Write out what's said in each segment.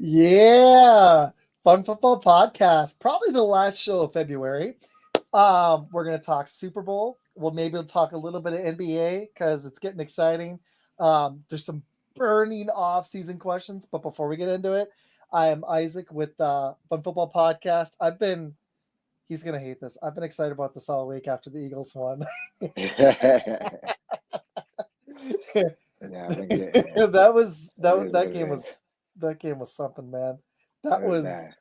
Yeah. Fun Football Podcast. Probably the last show of February. We're going to talk Super Bowl. We'll talk a little bit of NBA because it's getting exciting. There's some burning off-season questions, but before we get into it, I am Izac with Fun Football Podcast. He's going to hate this. I've been excited about this all week after the Eagles won. Yeah, I think that game was something, man. That it is was that.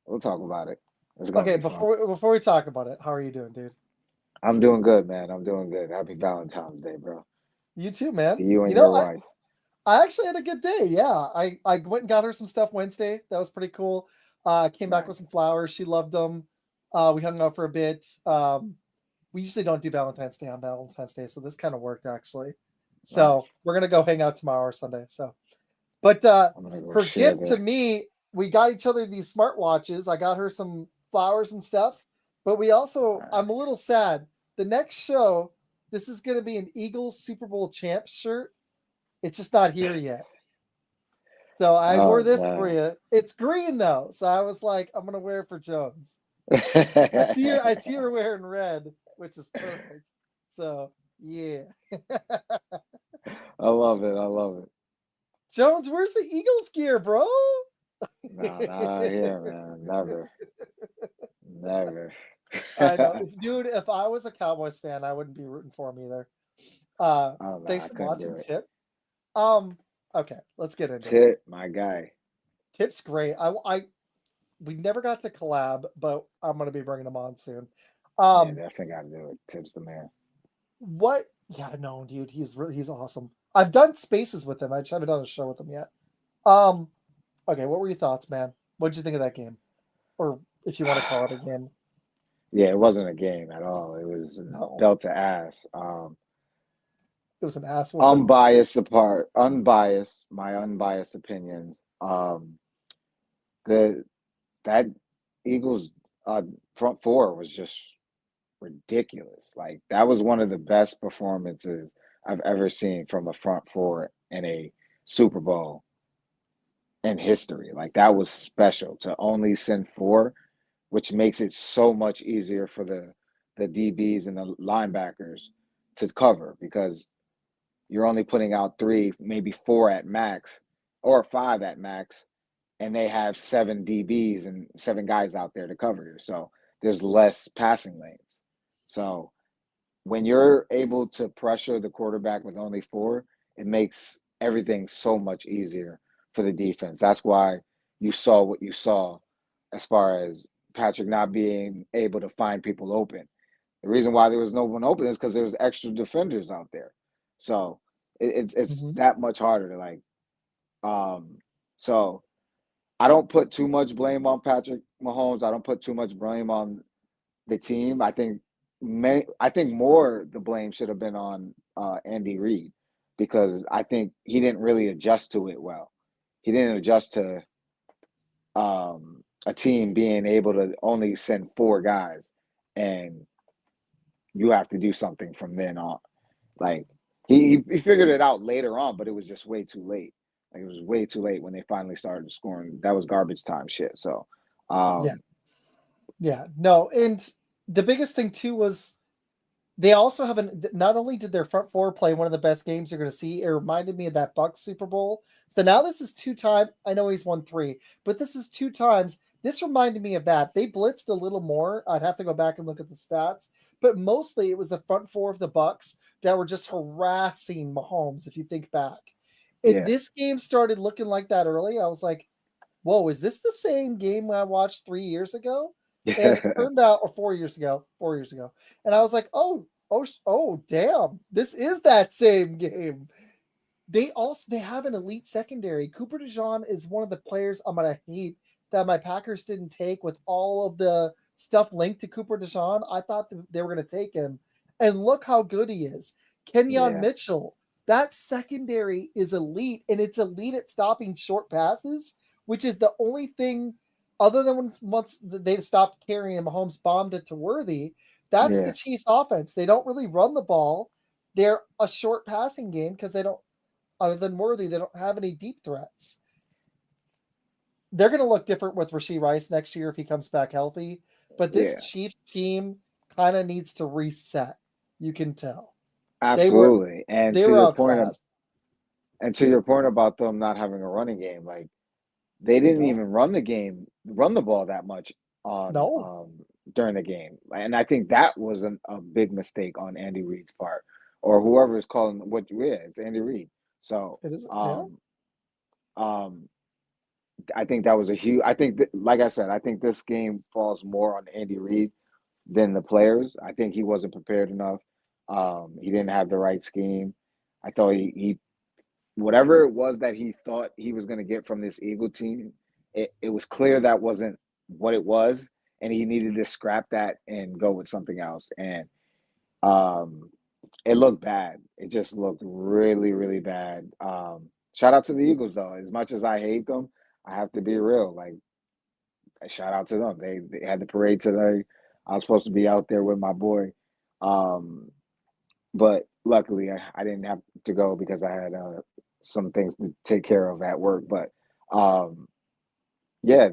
We'll talk about it. It's gonna okay. be fun. Before we talk about it, how are you doing, dude? I'm doing good, man. I'm doing good. Happy Valentine's Day, bro. You too, man. To you and You your know, wife. I actually had a good day. Yeah, I went and got her some stuff Wednesday. That was pretty cool. Came back with Nice, some flowers. She loved them. We hung out for a bit. We usually don't do Valentine's Day on Valentine's Day, so this kind of worked actually. So nice. we're gonna go hang out tomorrow or Sunday. So, but I'm gonna go her share gift to the. me, we got each other these smartwatches. I got her some flowers and stuff. But I'm a little sad. The next show, this is gonna be an Eagles Super Bowl champs shirt. It's just not here yet. So I wore Oh this for man. you. It's green though, so I was like, I'm gonna wear it for Jones. I see her wearing red, which is perfect. So yeah. I love it. I love it. Jones, where's the Eagles gear, bro? No, not here, man. Never, never. I know. Dude, if I was a Cowboys fan, I wouldn't be rooting for him either. Oh no, Thanks I for couldn't do watching, it. Tip. Okay, let's get into it. Tit, my guy. Tip's great. We never got to collab, but I'm gonna be bringing him on soon. Yeah, Um, definitely gotta do it. Tip's the man. what? Yeah, no, dude, he's awesome. I've done spaces with him. I just haven't done a show with him yet. Um, okay, what were your thoughts, man? What did you think of that game, or if you want to call it a game? Yeah, it wasn't a game at all. It was No, belt to ass. it was an ass whooping. My unbiased opinions. The that Eagles front four was just ridiculous. Like that was one of the best performances I've ever seen from a front four in a Super Bowl in history. Like that was special to only send four, which makes it so much easier for the DBs and the linebackers to cover because you're only putting out three, maybe four at max, or five at max, and they have seven DBs and seven guys out there to cover you. So there's less passing lanes. So when you're able to pressure the quarterback with only four, it makes everything so much easier for the defense. That's why you saw what you saw as far as Patrick not being able to find people open. The reason why there was no one open is because there was extra defenders out there. So it's Mm-hmm. that much harder to like. Um, so I don't put too much blame on Patrick Mahomes. I don't put too much blame on the team. I think more the blame should have been on Andy Reid because I think he didn't really adjust to it well. He didn't adjust to a team being able to only send four guys, and you have to do something from then on. Like he figured it out later on, but it was just way too late. Like it was way too late when they finally started scoring. That was garbage time shit. So, Yeah, um, yeah, no, and the biggest thing too was they also haven't. Not only did their front four play one of the best games you're going to see, it reminded me of that Bucks Super Bowl. So now this is two times. I know he's won three, but this is two times. This reminded me of that. They blitzed a little more. I'd have to go back and look at the stats, but mostly it was the front four of the Bucks that were just harassing Mahomes. If you think back, and yeah, this game started looking like that early. I was like, "Whoa, is this the same game I watched 3 years ago?" And it turned out, or 4 years ago, and I was like, oh, damn, this is that same game. They have an elite secondary. Cooper DeJean is one of the players I'm gonna hate that my Packers didn't take with all of the stuff linked to Cooper DeJean. I thought they were gonna take him, and look how good he is. Kenyon yeah, Mitchell, that secondary is elite, and it's elite at stopping short passes, which is the only thing other than once they stopped carrying him, Mahomes bombed it to Worthy. That's the yeah. Chiefs' offense. They don't really run the ball. They're a short passing game because they don't, other than Worthy, they don't have any deep threats. they're going to look different with Rashee Rice next year if he comes back healthy. But this Yeah, Chiefs team kind of needs to reset. You can tell they were absolutely. they were outclassed. And to your point about them not having a running game, like they They didn't don't. even run the ball that much on No, during the game, and I think that was a big mistake on Andy Reid's part, or whoever is calling what. Yeah, it's Andy Reid. So it isn't. Yeah, um, um, I think that was a huge. I think, like I said, I think this game falls more on Andy Reid than the players. I think he wasn't prepared enough. He didn't have the right scheme. I thought he whatever it was that he thought he was going to get from this Eagle team, it was clear that wasn't what it was, and he needed to scrap that and go with something else. And um, it looked bad. It just looked really, really bad. Shout out to the Eagles, though. As much as I hate them, I have to be real. Like, shout out to them. They had the parade today. I was supposed to be out there with my boy. Um, but luckily, I didn't have to go because I had some things to take care of at work. But um, yeah,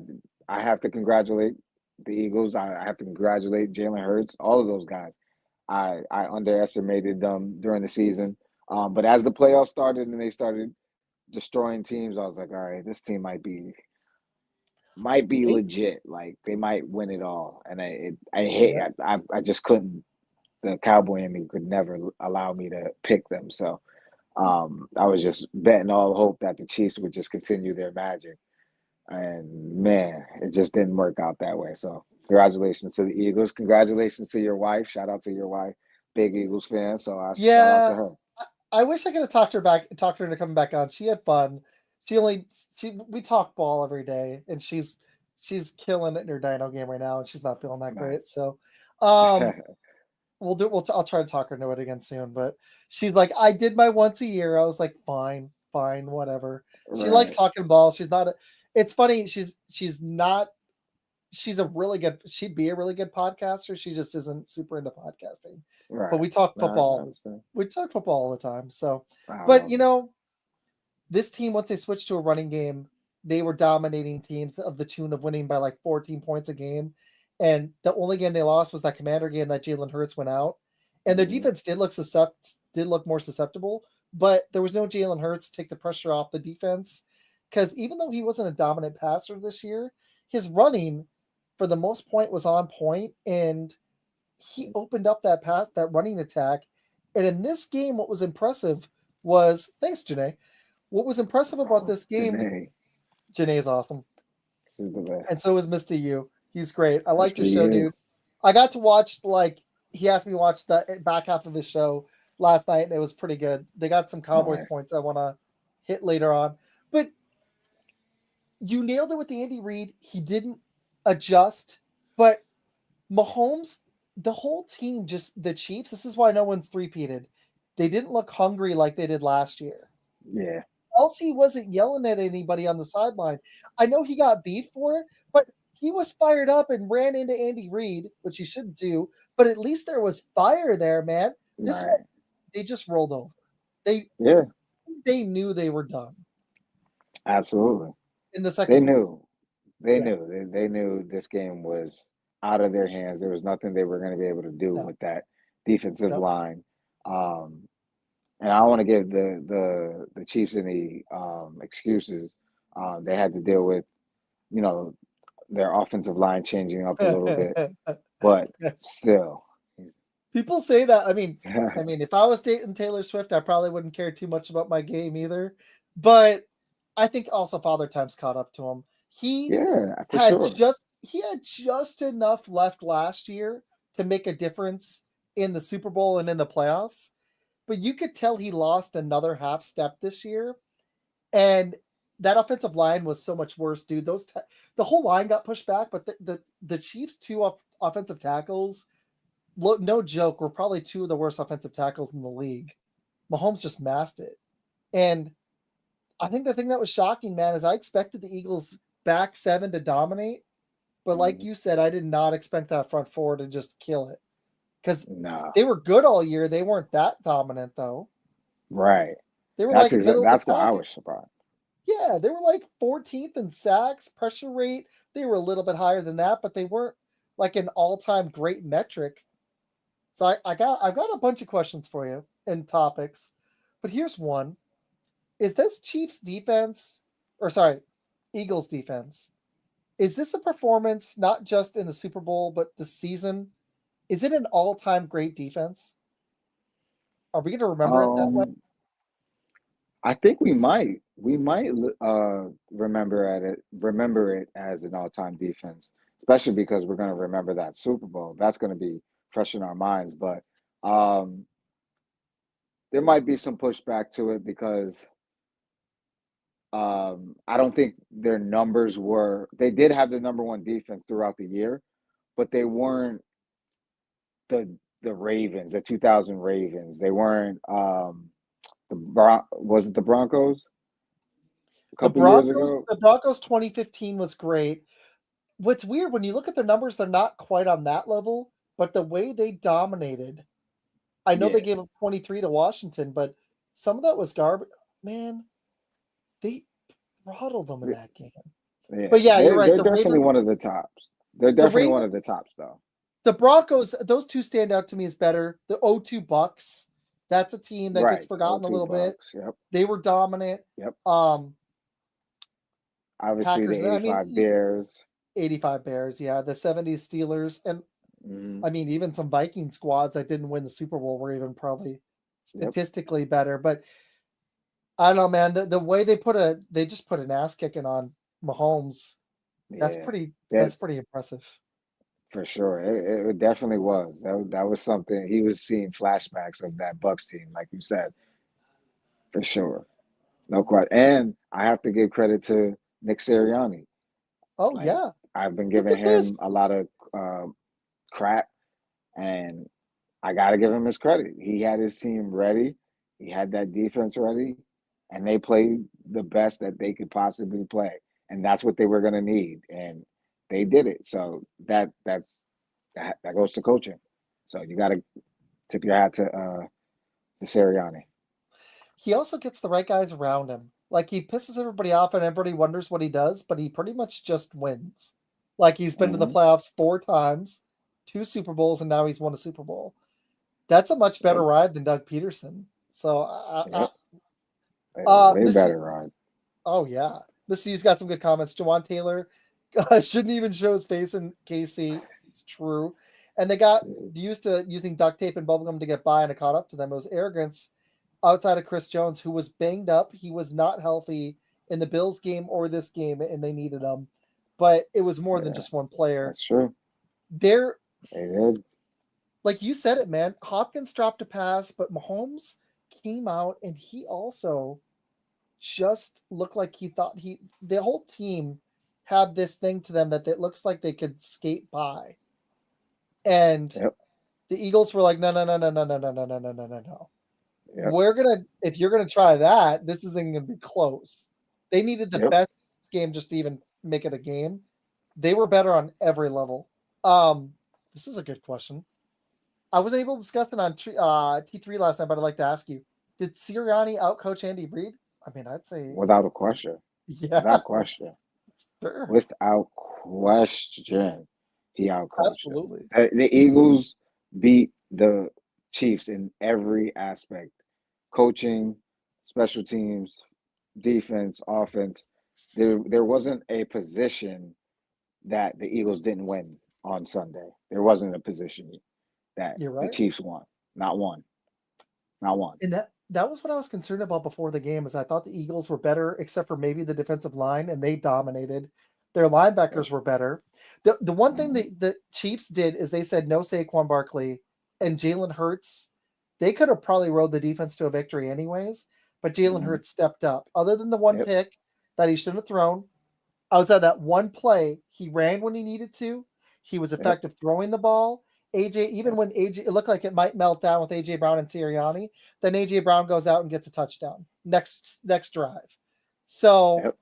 I have to congratulate the Eagles. I have to congratulate Jalen Hurts, all of those guys. I underestimated them during the season. But as the playoffs started and they started destroying teams, I was like, all right, this team might be they legit. Like they might win it all. And I hate yeah. I just couldn't. The cowboy in me could never allow me to pick them. So I was just betting all hope that the Chiefs would just continue their magic. And man, it just didn't work out that way. So congratulations to the Eagles. Congratulations to your wife. Shout out to your wife, big Eagles fan. So I shout out to Yeah, her. I wish I could have talked her into coming back on. She had fun. She we talk ball every day, and she's killing it in her Dino game right now, and she's not feeling that great. Nice. So, um, I'll try to talk her into it again soon. But she's like, I did my once a year. I was like, fine, fine, whatever. She likes Right. talking ball. She's not. It's funny. She's not. She's a really good. She'd be a really good podcaster. She just isn't super into podcasting. But Right. we talk I football. understand. We talk football all the time. So, I but love it. this team once they switched to a running game, they were dominating teams of the tune of winning by like 14 points a game. And the only game they lost was that Commander game that Jalen Hurts went out. And their Hmm. defense did look more susceptible, but there was no Jalen Hurts to take the pressure off the defense. Because even though he wasn't a dominant passer this year, his running for the most point was on point, and he opened up that running attack. And in this game, what was impressive was thanks, Janae. What was impressive about Oh, this game, Janae Janae is awesome, is the best. and so is Mr. U. He's great. I liked Mr. your show, You. dude. I got to watch he asked me to watch the back half of his show last night, and it was pretty good. They got some Cowboys Nice. points I want to hit later on, but you nailed it with the Andy Reid. He didn't adjust, but Mahomes, the whole team, just the Chiefs. This is why no one's three-peated. They didn't look hungry like they did last year. Yeah. Kelsey wasn't yelling at anybody on the sideline. I know he got beat for it, but he was fired up and ran into Andy Reid, which he shouldn't do. But at least there was fire there, man. This one, Right. they just rolled over. They Yeah. they knew they were done Absolutely. in the They second quarter. knew. They Yeah, knew. They knew this game was out of their hands. There was nothing they were going to be able to do no, with that defensive no. line. Um, and I don't want to give the Chiefs any excuses. They had to deal with, you know, their offensive line changing up a little bit, but still. People say that. I mean, if I was dating Taylor Swift, I probably wouldn't care too much about my game either. But I think also Father Time's caught up to him. He Yeah, for had sure. just enough left last year to make a difference in the Super Bowl and in the playoffs. But you could tell he lost another half step this year, and that offensive line was so much worse, dude. The whole line got pushed back, but the Chiefs offensive tackles, look, no joke, were probably two of the worst offensive tackles in the league. Mahomes just masked it. And I think the thing that was shocking, man, is I expected the Eagles back seven to dominate. But like Mhm. you said, I did not expect that front four to just kill it. Because No, they were good all year. They weren't that dominant, though. right. They were like middle of the That's why I pack. was surprised. Yeah, they were like 14th in sacks, pressure rate. They were a little bit higher than that, but they weren't like an all-time great metric. So I've got a bunch of questions for you and topics, but here's one: Is this Chiefs defense, or sorry, Eagles defense? Is this a performance not just in the Super Bowl but the season? Is it an all-time great defense? Are we going to remember it that way? Um, I think we might remember it as an all-time defense, especially because we're going to remember that Super Bowl. That's going to be fresh in our minds. But um, there might be some pushback to it because I don't think their numbers were. They did have the number one defense throughout the year, but they weren't the Ravens, the 2000 Ravens. They weren't was it the Broncos a couple years ago? The Broncos 2015 was great. What's weird when you look at their numbers, they're not quite on that level, but the way they dominated, I know they Yeah, gave up 23 to Washington, but some of that was garbage. Man, they throttled them in that game. yeah. But yeah, you're right. They're definitely one of the tops. They're The definitely one Ravens, of the tops though. the Broncos, those two stand out to me as better. The 0-2 Bucks, that's a team that gets Right. forgotten a 0-2 little bit. Bucks. Yep. They were dominant. Yep. Um, Obviously the Packers, I 85 mean, Bears. 85 Bears, yeah, the 70s Steelers, and Hmm. I mean, even some Viking squads that didn't win the Super Bowl were even probably Yep. statistically better. But I don't know, man. The way they just put an ass kicking on Mahomes. Yeah. That's That pretty impressive. for sure. It definitely was. That was something he was seeing flashbacks of that Bucks team, like you said, for sure. No question. And I have to give credit to Nick Sirianni. Oh Like yeah, I've been look giving at this. him a lot of crap, and I got to give him his credit. He had his team ready. He had that defense ready, and they played the best that they could possibly play, and that's what they were going to need, and they did it. So that goes to coaching. So you got to tip your hat to Sirianni. He also gets the right guys around him. Like he pisses everybody off, and everybody wonders what he does, but he pretty much just wins. Like he's been to the Hmm. playoffs 4 times, 2 Super Bowls, and now he's won a Super Bowl. That's a much better Yep, ride than Doug Peterson. So, yep. Way Missy, better ride. oh yeah, Missy's got some good comments. Jawan Taylor shouldn't even show his face in KC. It's true, and they got used to using duct tape and bubblegum to get by, and it caught up to them. It was arrogance outside of Chris Jones, who was banged up. He was not healthy in the Bills game or this game, and they needed him. But it was more than Yeah, just one player. that's true. They're They did. like you said it, man. Hopkins dropped a pass, but Mahomes came out and he also just looked like he thought the whole team had this thing to them that it looks like they could skate by. And Yep, the Eagles were like, no, no, no, no, no, no, no, no, no, no, no, no, no. yep, If you're gonna try that, this isn't gonna be close. They needed the yep. best game just to even make it a game. They were better on every level. This is a good question. I was able to discuss it on T3 last night, but I'd like to ask you: Did Sirianni outcoach Andy Reid? I mean, I'd say, Without a question. yeah, Without question. sure, Without question, he outcoached them. absolutely. The Eagles beat the Chiefs in every aspect: coaching, special teams, defense, offense. There wasn't a position that the Eagles didn't win on Sunday. There wasn't a position that You're the right. Chiefs won. Not one. Not one. And that was what I was concerned about before the game, is I thought the Eagles were better, except for maybe the defensive line, and they dominated. Their Yep. linebackers were better. The one thing Mhm. the Chiefs did is they said no Saquon Barkley and Jalen Hurts. They could have probably rode the defense to a victory anyways, but Jalen Mhm. Hurts stepped up. Other than the one Yep. pick that he shouldn't have thrown, outside that one play, he ran when he needed to. He was Yep. effective throwing the ball. AJ, even Yep. when AJ, it looked like it might melt down with AJ Brown and Sirianni, then AJ Brown goes out and gets a touchdown next drive. So, Yep.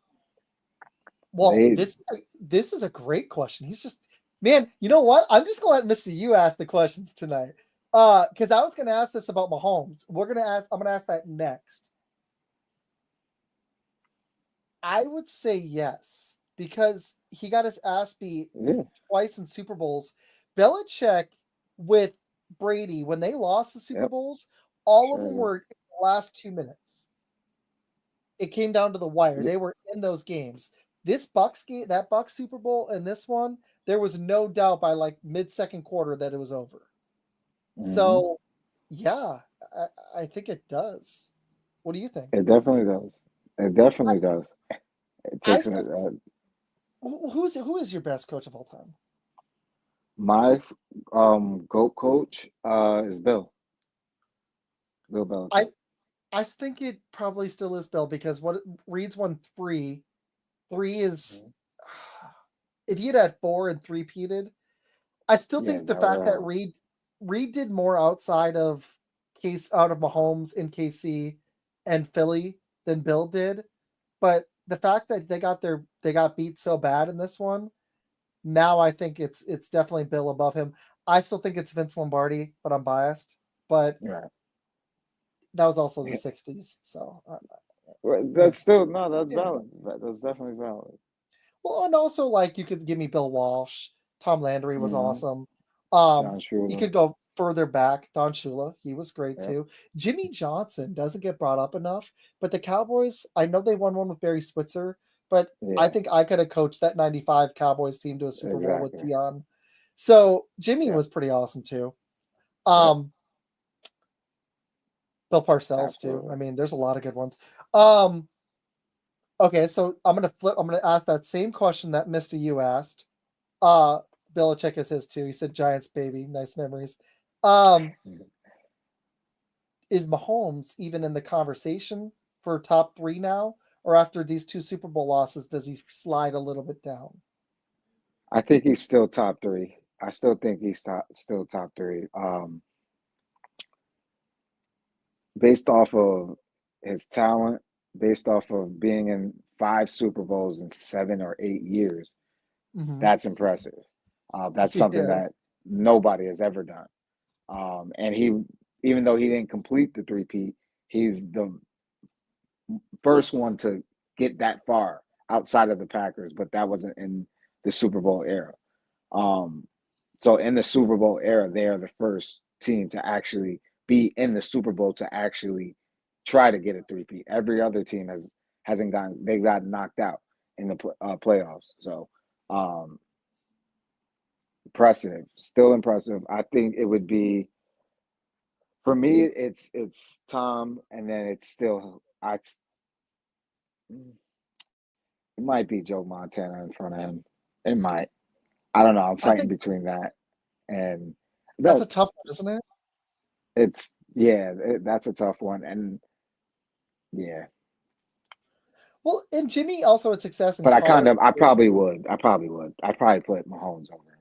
well, They this is a great question. He's just, man. You know what? I'm just gonna let Mister You ask the questions tonight. Because I was gonna ask this about Mahomes. I'm gonna ask that next. I would say yes, because he got his ass beat Yeah, twice in Super Bowls. Belichick with Brady, when they lost the Super yep, Bowls, all of sure them did. were in the last 2 minutes. It came down to the wire. Yeah. They were in those games. This Bucks game, that Bucks Super Bowl, and this one, there was no doubt by like mid-second quarter that it was over. Hmm. So, yeah, I think it does. What do you think? It definitely does. It I, definitely does. It I takes still a, who is your best coach of all time? my GOAT coach is Bill I Belichick. I think it probably still is Bill, because what Reed's won three. Three is, Mhm. if he'd had four and three-peated, I still Yeah, think the that would fact that have. Reed did more out of Mahomes in KC and Philly than Bill did. But the fact that they got beat so bad in this one, now I think it's definitely Bill above him. I still think it's Vince Lombardi, but I'm biased. But Right. that was also the '60s, so Well, yeah, that's still no, that's yeah. valid. That's definitely valid. Well, and also like you could give me Bill Walsh, Tom Landry was Hmm. awesome. Don You Shula. could go further back. Don Shula, he was great Yep. too. Jimmy Johnson doesn't get brought up enough, but the Cowboys, I know they won one with Barry Switzer, but I Yeah. think I could have coached that '95 Cowboys team to a Super Bowl with Exactly. Dion. So Jimmy Yep. was pretty awesome too. Yep. Um, Bill Parcells too. I Absolutely. mean, there's a lot of good ones. Um, okay, so I'm gonna flip. I'm gonna ask that same question that Mister You asked. Uh, Belichick is his too. He said Giants baby, nice memories. Um, is Mahomes even in the conversation for top three now, or after these two Super Bowl losses, does he slide a little bit down? I think he's still top three. I still think he's still top three. Based off of his talent, based off of being in 5 Super Bowls in 7 or 8 years, Mm-hmm. that's impressive. That's something Yeah, that nobody has ever done. And even though he didn't complete the three-peat, he's the first one to get that far outside of the Packers, but that wasn't in the Super Bowl era. Um, so in the Super Bowl era, they are the first team to actually be in the Super Bowl to actually try to get a three-peat. Every other team hasn't gotten they got knocked out in the playoffs. So impressive, still impressive. I think it would be for me. It's Tom, and then it's still it might be Joe Montana in front of him. It might. I don't know. I'm I fighting think between that and that's a that. tough one, isn't it? It's yeah, that's a tough one, and yeah. Well, and Jimmy also had success in But college. I probably would. I'd probably put Mahomes over him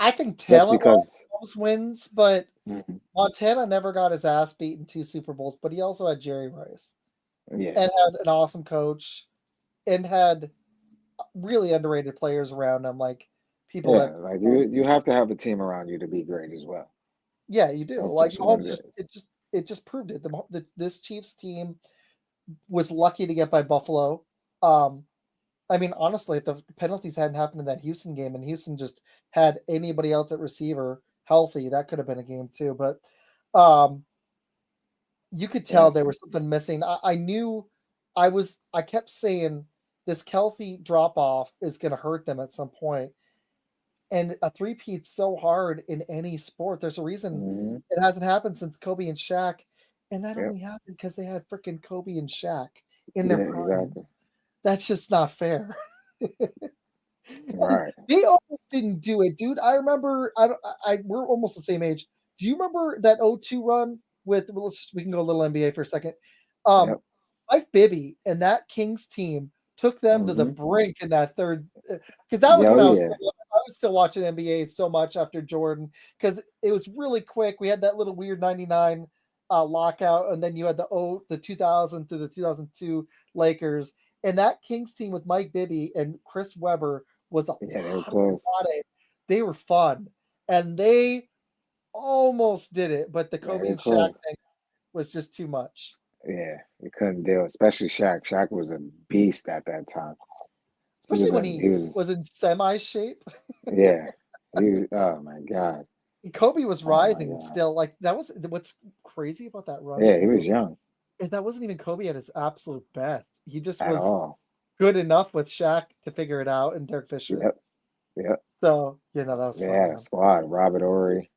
I think just talent-wise, because. Mahomes wins, but Mhm. Montana never got his ass beat in two Super Bowls. But he also had Jerry Rice Yeah, and had an awesome coach and had really underrated players around him, like people yeah. that, Like you have to have a team around you to be great as well. yeah, you do. That's Like just what Mahomes, it is. it just proved it. This Chiefs team was lucky to get by Buffalo. Um, I mean, honestly, if the penalties hadn't happened in that Houston game, and Houston just had anybody else at receiver healthy, that could have been a game too. But um, you could tell Yeah. there was something missing. I knew I kept saying this Kelsey drop off is going to hurt them at some point. And a three-peat's so hard in any sport. There's a reason Hmm. it hasn't happened since Kobe and Shaq, and that Yep. only happened because they had freaking Kobe and Shaq in their Yeah. primes. Exactly. That's just not fair. And Right. they almost didn't do it, dude. I remember. I don't. We're almost the same age. Do you remember that '02 run with? Well, we can go a little NBA for a second. Um, Yep. Mike Bibby and that Kings team took them to the Hmm. brink in that third, because that was Yeah. when Oh yeah. I was still watching NBA so much after Jordan, because it was really quick. We had that little weird '99 lockout, and then you had the 2000 through the 2002 Lakers, and that Kings team with Mike Bibby and Chris Webber was a Yeah. They were lot close. they were fun, and they almost did it, but the Yeah. Kobe They're and Shaq close. thing was just too much. Yeah, he couldn't deal, especially Shaq. Shaq was a beast at that time. Especially when He he was, was in semi shape. yeah. Oh my God. Kobe was Oh my rising God. still. Like that was what's crazy about that run Yeah, he was too. young Is that wasn't even Kobe at his absolute best. He just at was all. good enough with Shaq to figure it out and Derek Fisher. Yep, yep. So, that was They fun, had a man. squad. Robert Ory.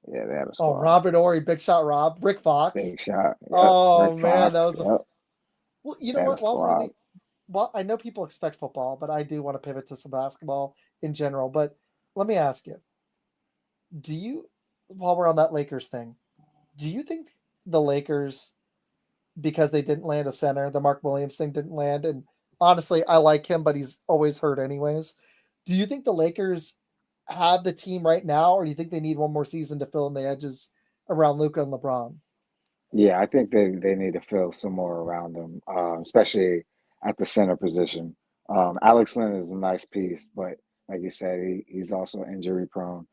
Yeah, they had a Oh, squad. Robert Ory, Big Shot Rob, Rick Fox. Big shot. Yep. Oh Rick man, that Fox. was a Yep. well. You They know had a what? While we're on squad. the well, I know people expect football, but I do want to pivot to some basketball in general. But let me ask you: Do you, while we're on that Lakers thing, do you think the Lakers, because they didn't land a center, the Mark Williams thing didn't land, and honestly, I like him, but he's always hurt anyways. Do you think the Lakers have the team right now, or do you think they need one more season to fill in the edges around Luka and LeBron? Yeah, I think they need to fill some more around them, especially at the center position. Alex Lynn is a nice piece, but like you said, he's also injury prone.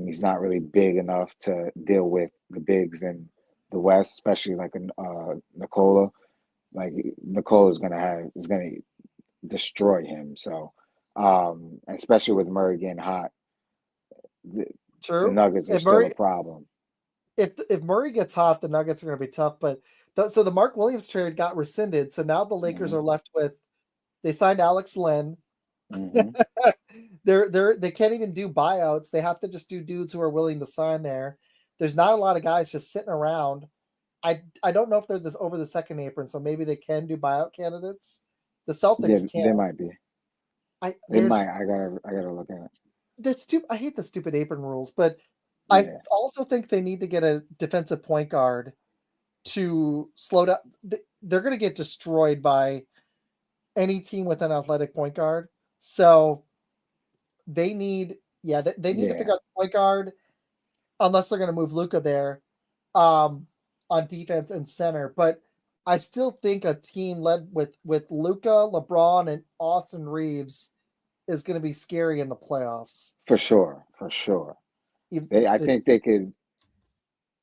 He's not really big enough to deal with the bigs in the West, especially like Nikola. Like Nikola is gonna destroy him. So, especially with Murray getting hot, the, the True. Nuggets are If still a Murray problem. if Murray gets hot, the Nuggets are going to be tough. But so the Mark Williams trade got rescinded, so now the Lakers Hmm. are left with they signed Alex Len. Hmm. They can't even do buyouts. They have to just do dudes who are willing to sign there. There's not a lot of guys just sitting around. I don't know if they're this over the second apron, so maybe they can do buyout candidates. The Yeah, Celtics they can't. might be. I They might. there's I gotta look at it. I hate the stupid apron rules, but I Yeah, also think they need to get a defensive point guard to slow down. They're going to get destroyed by any team with an athletic point guard. So they need, they need to yeah, figure out the point guard unless they're going to move Luca there um, on defense and center. But I still think a team led with Luca, LeBron, and Austin Reeves is going to be scary in the playoffs. for sure, for sure. If I the, think they could.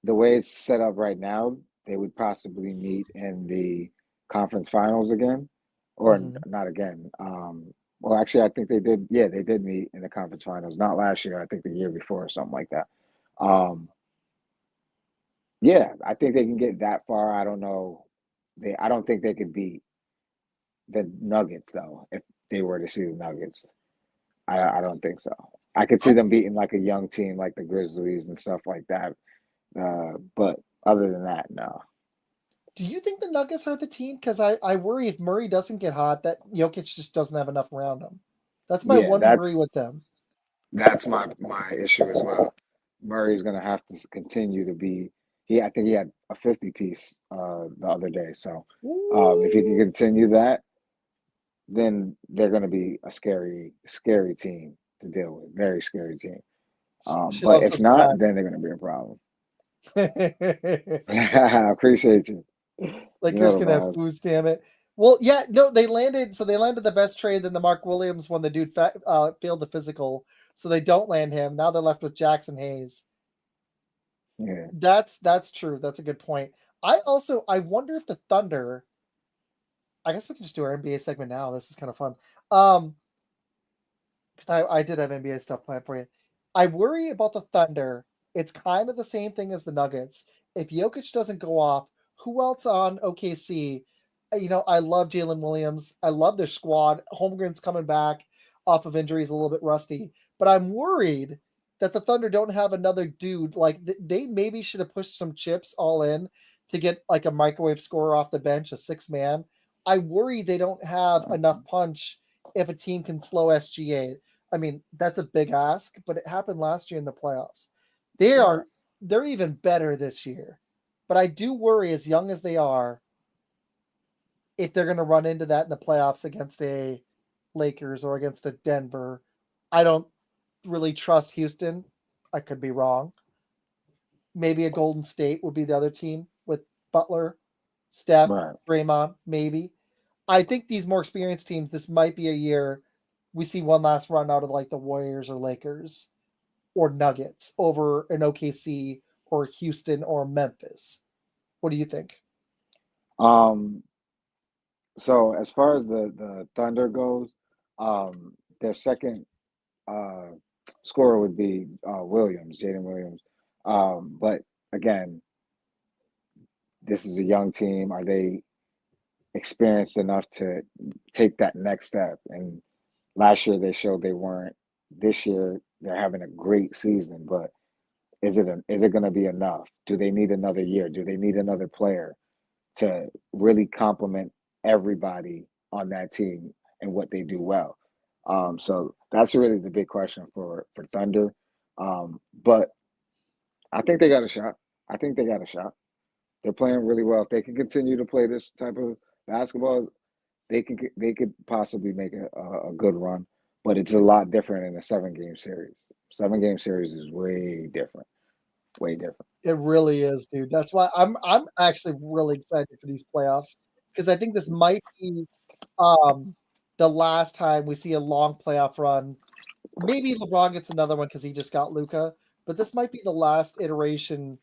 The way it's set up right now, they would possibly meet in the conference finals again, or mhm. not again. Well, actually, I think they did. Yeah, they did meet in the conference finals. Not last year. I think the year before, or something like that. Um, yeah, I think they can get that far. I don't know. I don't think they could beat the Nuggets though. If they were to see the Nuggets, I don't think so. I could see I them beating like a young team like the Grizzlies and stuff like that. But other than that, no. Do you think the Nuggets are the team? Because I worry if Murray doesn't get hot, that Jokic just doesn't have enough around him. That's my Yeah, one worry with them. that's my issue as well. Murray's gonna have to continue to be. I think he had a 50 piece the other day. So if he can Ooh. continue that, then they're gonna be a scary team to deal with. Very scary team. She But loves if this not, back. then they're gonna be a problem. I appreciate you. You know Lakers the can have vibes. foos, damn it. Well, yeah, no, they landed. So they landed the best trade. Then the Mark Williams when the dude failed the physical, so they don't land him. Now they're left with Jackson Hayes. Yeah. That's true. That's a good point. I wonder if the Thunder. I guess we can just do our NBA segment now. This is kind of fun. Um, because I did have NBA stuff planned for you. I worry about the Thunder. It's kind of the same thing as the Nuggets. If Jokic doesn't go off, who else on OKC? I love Jalen Williams. I love their squad. Holmgren's coming back off of injuries, a little bit rusty. But I'm worried that the Thunder don't have another dude. Like they maybe should have pushed some chips all in to get like a microwave scorer off the bench, a six man. I worry they don't have enough punch if a team can slow SGA. I mean, that's a big ask, but it happened last year in the playoffs. They Right. are they're even better this year. But I do worry, as young as they are, if they're going to run into that in the playoffs against a Lakers or against a Denver. I don't really trust Houston. I could be wrong. Maybe a Golden State would be the other team with Butler, Steph, Right. Draymond, maybe. I think these more experienced teams, this might be a year we see one last run out of like the Warriors or Lakers or Nuggets over an OKC or Houston or Memphis. What do you think? Um, so as far as the Thunder goes, their second uh scorer would be Williams, Jaden Williams. But again, this is a young team. Are they experienced enough to take that next step? And last year they showed they weren't. This year they're having a great season, but is it going to be enough? Do they need another year? Do they need another player to really complement everybody on that team and what they do well? So that's really the big question for Thunder. But I think they got a shot. I think they got a shot. They're playing really well. If they can continue to play this type of basketball, they could possibly make a good run. But it's a lot different in a 7 game series. 7 game series is way different. Way different. It really is, dude. That's why I'm actually really excited for these playoffs because I think this might be um, the last time we see a long playoff run. Maybe LeBron gets another one because he just got Luka, but this might be the last iteration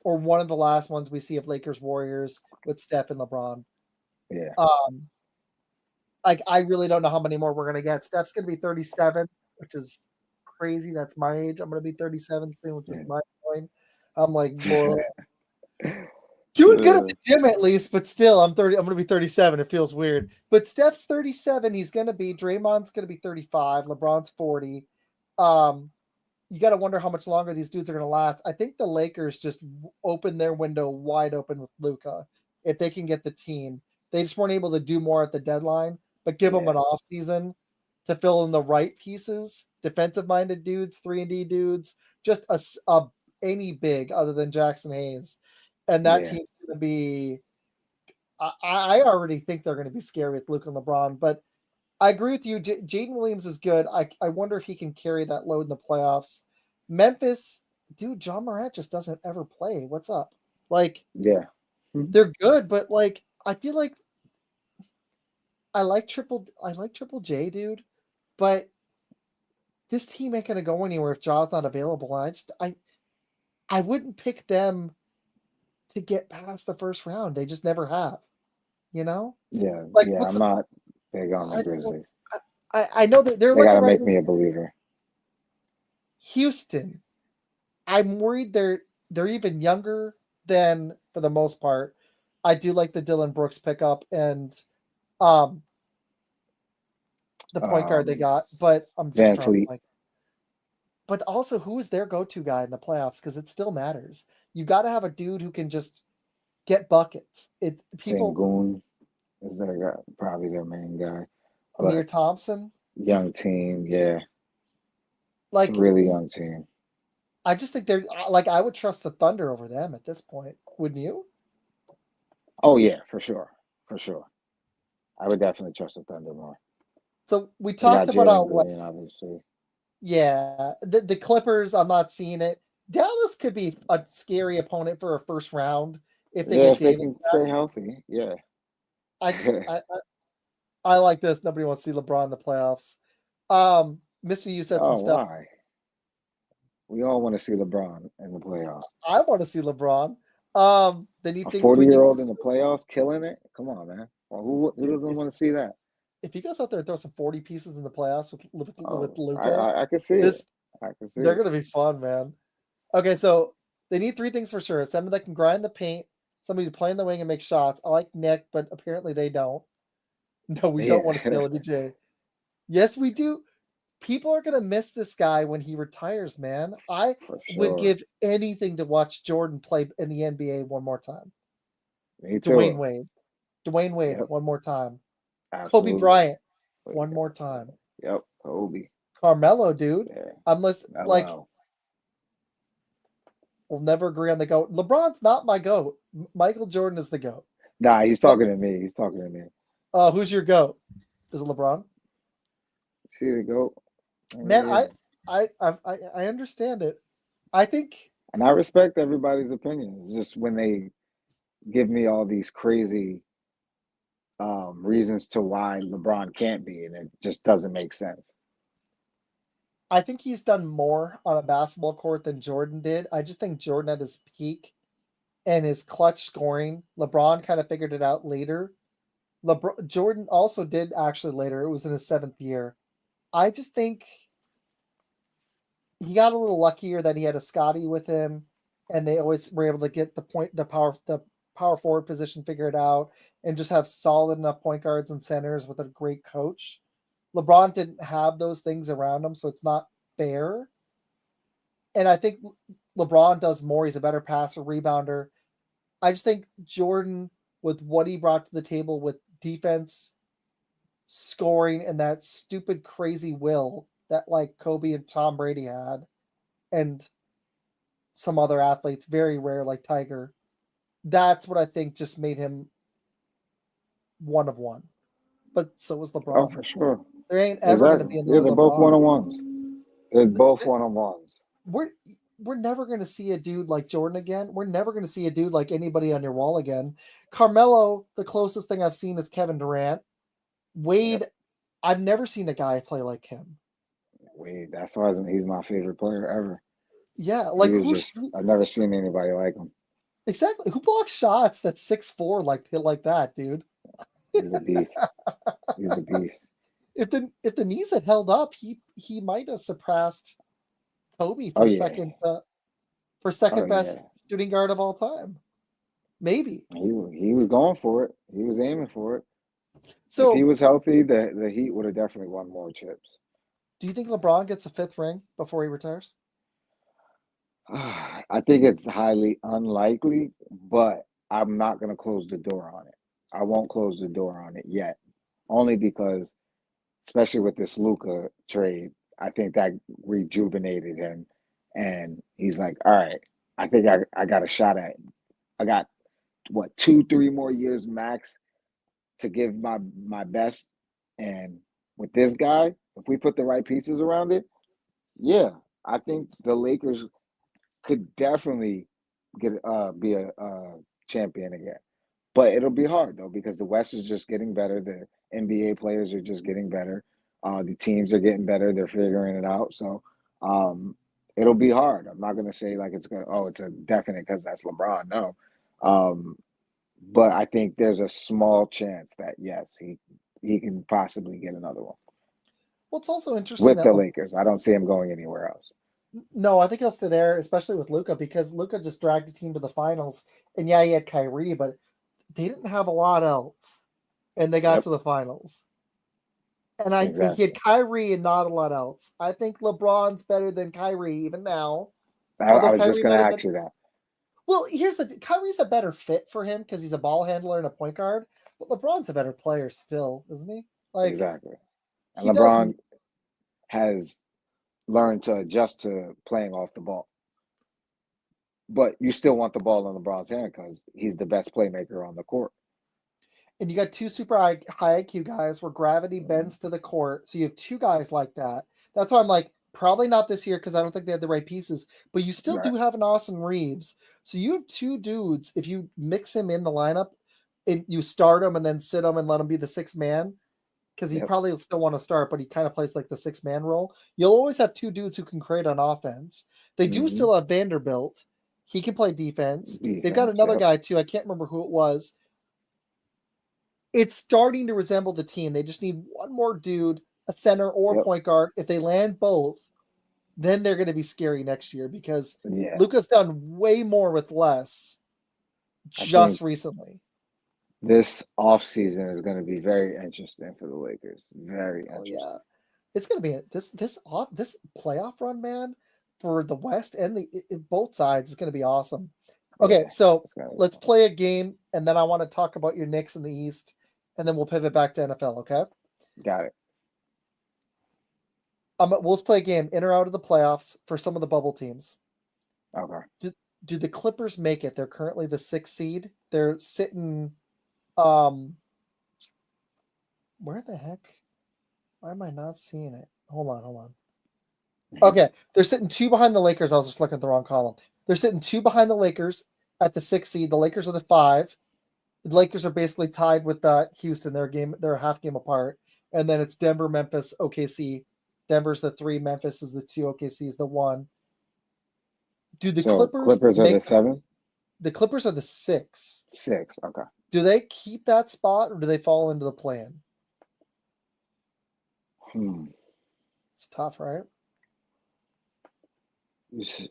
or one of the last ones we see of Lakers Warriors with Steph and LeBron. Yeah. Um, like I really don't know how many more we're gonna get. Steph's gonna be 37, which is crazy. That's my age. I'm gonna be 37 soon, which is Yeah. my point. I'm like, boy, doing good at the gym at least, but still, I'm 30. I'm gonna be 37. It feels weird. But Steph's 37. He's gonna be. Draymond's gonna be 35. LeBron's 40. Um, you got to wonder how much longer these dudes are gonna last. I think the Lakers just opened their window wide open with Luka. If they can get the team, they just weren't able to do more at the deadline. But give them Yeah. an off season to fill in the right pieces, defensive minded dudes, 3-and-D dudes, just a any big other than Jackson Hayes, and that Yeah. team's going to be. I already think they're going to be scary with Luke and LeBron, but I agree with you. Jaden Williams is good. I wonder if he can carry that load in the playoffs. Memphis, dude, John Morant just doesn't ever play. What's up? Like Yeah. Mhm. they're good, but like I feel like I like Triple J, dude, but this team ain't gonna go anywhere if Jaw's not available. And I wouldn't pick them to get past the first round. They just never have. You know? Yeah. Like Yeah. what's I'm the not big on the I don't know. Grizzlies. I know that they're They like got a to make regular me a believer. Houston. I'm worried they're even younger than for the most part. I do like the Dylan Brooks pickup and um the point guard they Um, got, but I'm just Van drawing a Fleet. blank. But also, who is their go-to guy in the playoffs? Because it still matters. You got to have a dude who can just get buckets. It people Sangoon is their guy, probably their main guy. Amir But Thompson, young team. Yeah. It's a like really young team. I just think they're like I would trust the Thunder over them at this point. Wouldn't you? Oh, yeah. For sure. For sure. I would definitely trust the Thunder more. So we They talked got about Jalen how Green, obviously. yeah, the Clippers. I'm not seeing it. Dallas could be a scary opponent for a first round if they Yeah, get if they Davis can back. stay healthy. Yeah. I just I like this. Nobody wants to see LeBron in the playoffs. Mister, you said some Oh, stuff. why? We all want to see LeBron in the playoffs. I want to see LeBron. Then you A think we 40-year think, old in the playoffs killing it? Come on, man. Well, who dude, doesn't want to see that? if he goes out there and throws some 40 pieces in the playoffs with Oh, Luca, I can see it. this I can see they're it. gonna be fun, man. Okay, so they need three things for sure: someone that can grind the paint, somebody to play in the wing and make shots. I like Nick, but apparently they don't. No, we don't want to see Yeah, LBJ. Yes, we do. People are gonna miss this guy when he retires, man. I for would sure. give anything to watch Jordan play in the NBA one more time. Me Dwayne too. Wade. Dwayne Wade, Yep, one more time. Kobe absolutely. Bryant, But one yeah, more time. yep, Kobe. Carmelo, dude. Yeah, Unless like Melo. we'll never agree on the GOAT. LeBron's not my GOAT. Michael Jordan is the GOAT. Nah, he's But talking to me. He's talking to me. who's your GOAT? Is it LeBron? See the goat? Man, Yeah. I understand it. I think And I respect everybody's opinion. It's just when they give me all these crazy reasons to why LeBron can't be, and it just doesn't make sense. I think he's done more on a basketball court than Jordan did. I just think Jordan at his peak and his clutch scoring. LeBron kind of figured it out later. Jordan also did actually later. It was in his 7th year. I just think he got a little luckier that he had a Scotty with him, and they always were able to get the power forward position figured out, and just have solid enough point guards and centers with a great coach. LeBron didn't have those things around him, so it's not fair. And I think LeBron does more. He's a better passer, rebounder. I just think Jordan, with what he brought to the table with defense, scoring, and that stupid, crazy will that like Kobe and Tom Brady had, and some other athletes, very rare, like Tiger. That's what I think just made him one of one. But so was Oh, LeBron. for sure. There ain't ever going to Exactly. be Yeah, another they're both LeBron. one-on-ones. They're both one-on-ones. We're never going to see a dude like Jordan again. We're never going to see a dude like anybody on your wall again. Carmelo, the closest thing I've seen is Kevin Durant. Wade, Yep. I've never seen a guy play like him. Wade, that's why he's my favorite player ever. Yeah, like I've never seen anybody like him. Exactly. Who blocks shots that's 6'4" like that, dude? He's a beast. He's a beast. If the knees had held up, he might have surpassed Kobe Oh for yeah. second best shooting guard of all time. Maybe. He was going for it. He was aiming for it. So if he was healthy, the Heat would have definitely won more chips. Do you think LeBron gets a 5th ring before he retires? I think it's highly unlikely, but I'm not going to close the door on it. I won't close the door on it yet, only because, especially with this Luka trade, I think that rejuvenated him, and he's like, all right, I think I got a shot at it. I got what 2-3 more years max to give my best, and with this guy, if we put the right pieces around it, yeah, I think the Lakers could definitely be a champion again. But it'll be hard though because the West is just getting better. The NBA players are just getting better. The teams are getting better. They're figuring it out. So it'll be hard. I'm not gonna say like it's a definite because that's LeBron. No. But I think there's a small chance that yes, he can possibly get another one Well, it's also interesting with that the Lakers. I don't see him going anywhere else. No, I think he'll stay there, especially with Luka, because Luka just dragged the team to the finals. And yeah, he had Kyrie, but they didn't have a lot else, and they got Yep, to the finals. And he had exactly. Kyrie and not a lot else. I think LeBron's better than Kyrie even now. I Although was just Kyrie gonna might have ask been. you that. Well, Kyrie's a better fit for him because he's a ball handler and a point guard. But LeBron's a better player still, isn't he? Like Exactly. And he does. LeBron has learned to adjust to playing off the ball. But you still want the ball in LeBron's hand because he's the best playmaker on the court. And you got two super high IQ guys where gravity bends to the court. So you have two guys like that. That's why I'm like, probably not this year because I don't think they have the right pieces. But you still Right. do have an Austin Reeves. So you have two dudes. If you mix him in the lineup and you start him and then sit him and let him be the 6-man, because he Yep. probably still want to start, but he kind of plays like the 6-man role. You'll always have two dudes who can create on offense. They do Mm-hmm. still have Vanderbilt. He can play defense. They've got Defense. another Yep. guy too. I can't remember who it was. It's starting to resemble the team. They just need one more dude, a center or Yep. point guard. If they land both, then they're going to be scary next year because Yeah. Luka's done way more with less just recently. This offseason is going to be very interesting for the Lakers. Very interesting. Yeah. It's going to be this playoff run, man, for the West and both sides is going to be awesome. Okay, so let's play a game, and then I want to talk about your Knicks in the East, and then we'll pivot back to NFL. Okay. Got it. We'll play a game in or out of the playoffs for some of the bubble teams. Okay. Do the Clippers make it? They're currently the 6th seed. They're sitting. Where the heck? Why am I not seeing it? Hold on. Okay, they're sitting 2 behind the Lakers. I was just looking at the wrong column. They're sitting 2 behind the Lakers at the 6th seed. The Lakers are the 5. The Lakers are basically tied with Houston. They're a half game apart. And then it's Denver, Memphis, OKC. Denver's the 3, Memphis is the 2, OKC is the 1. Do the Clippers are the 7? The Clippers are the 6. 6. Okay. Do they keep that spot or do they fall into the play-in? It's tough, right?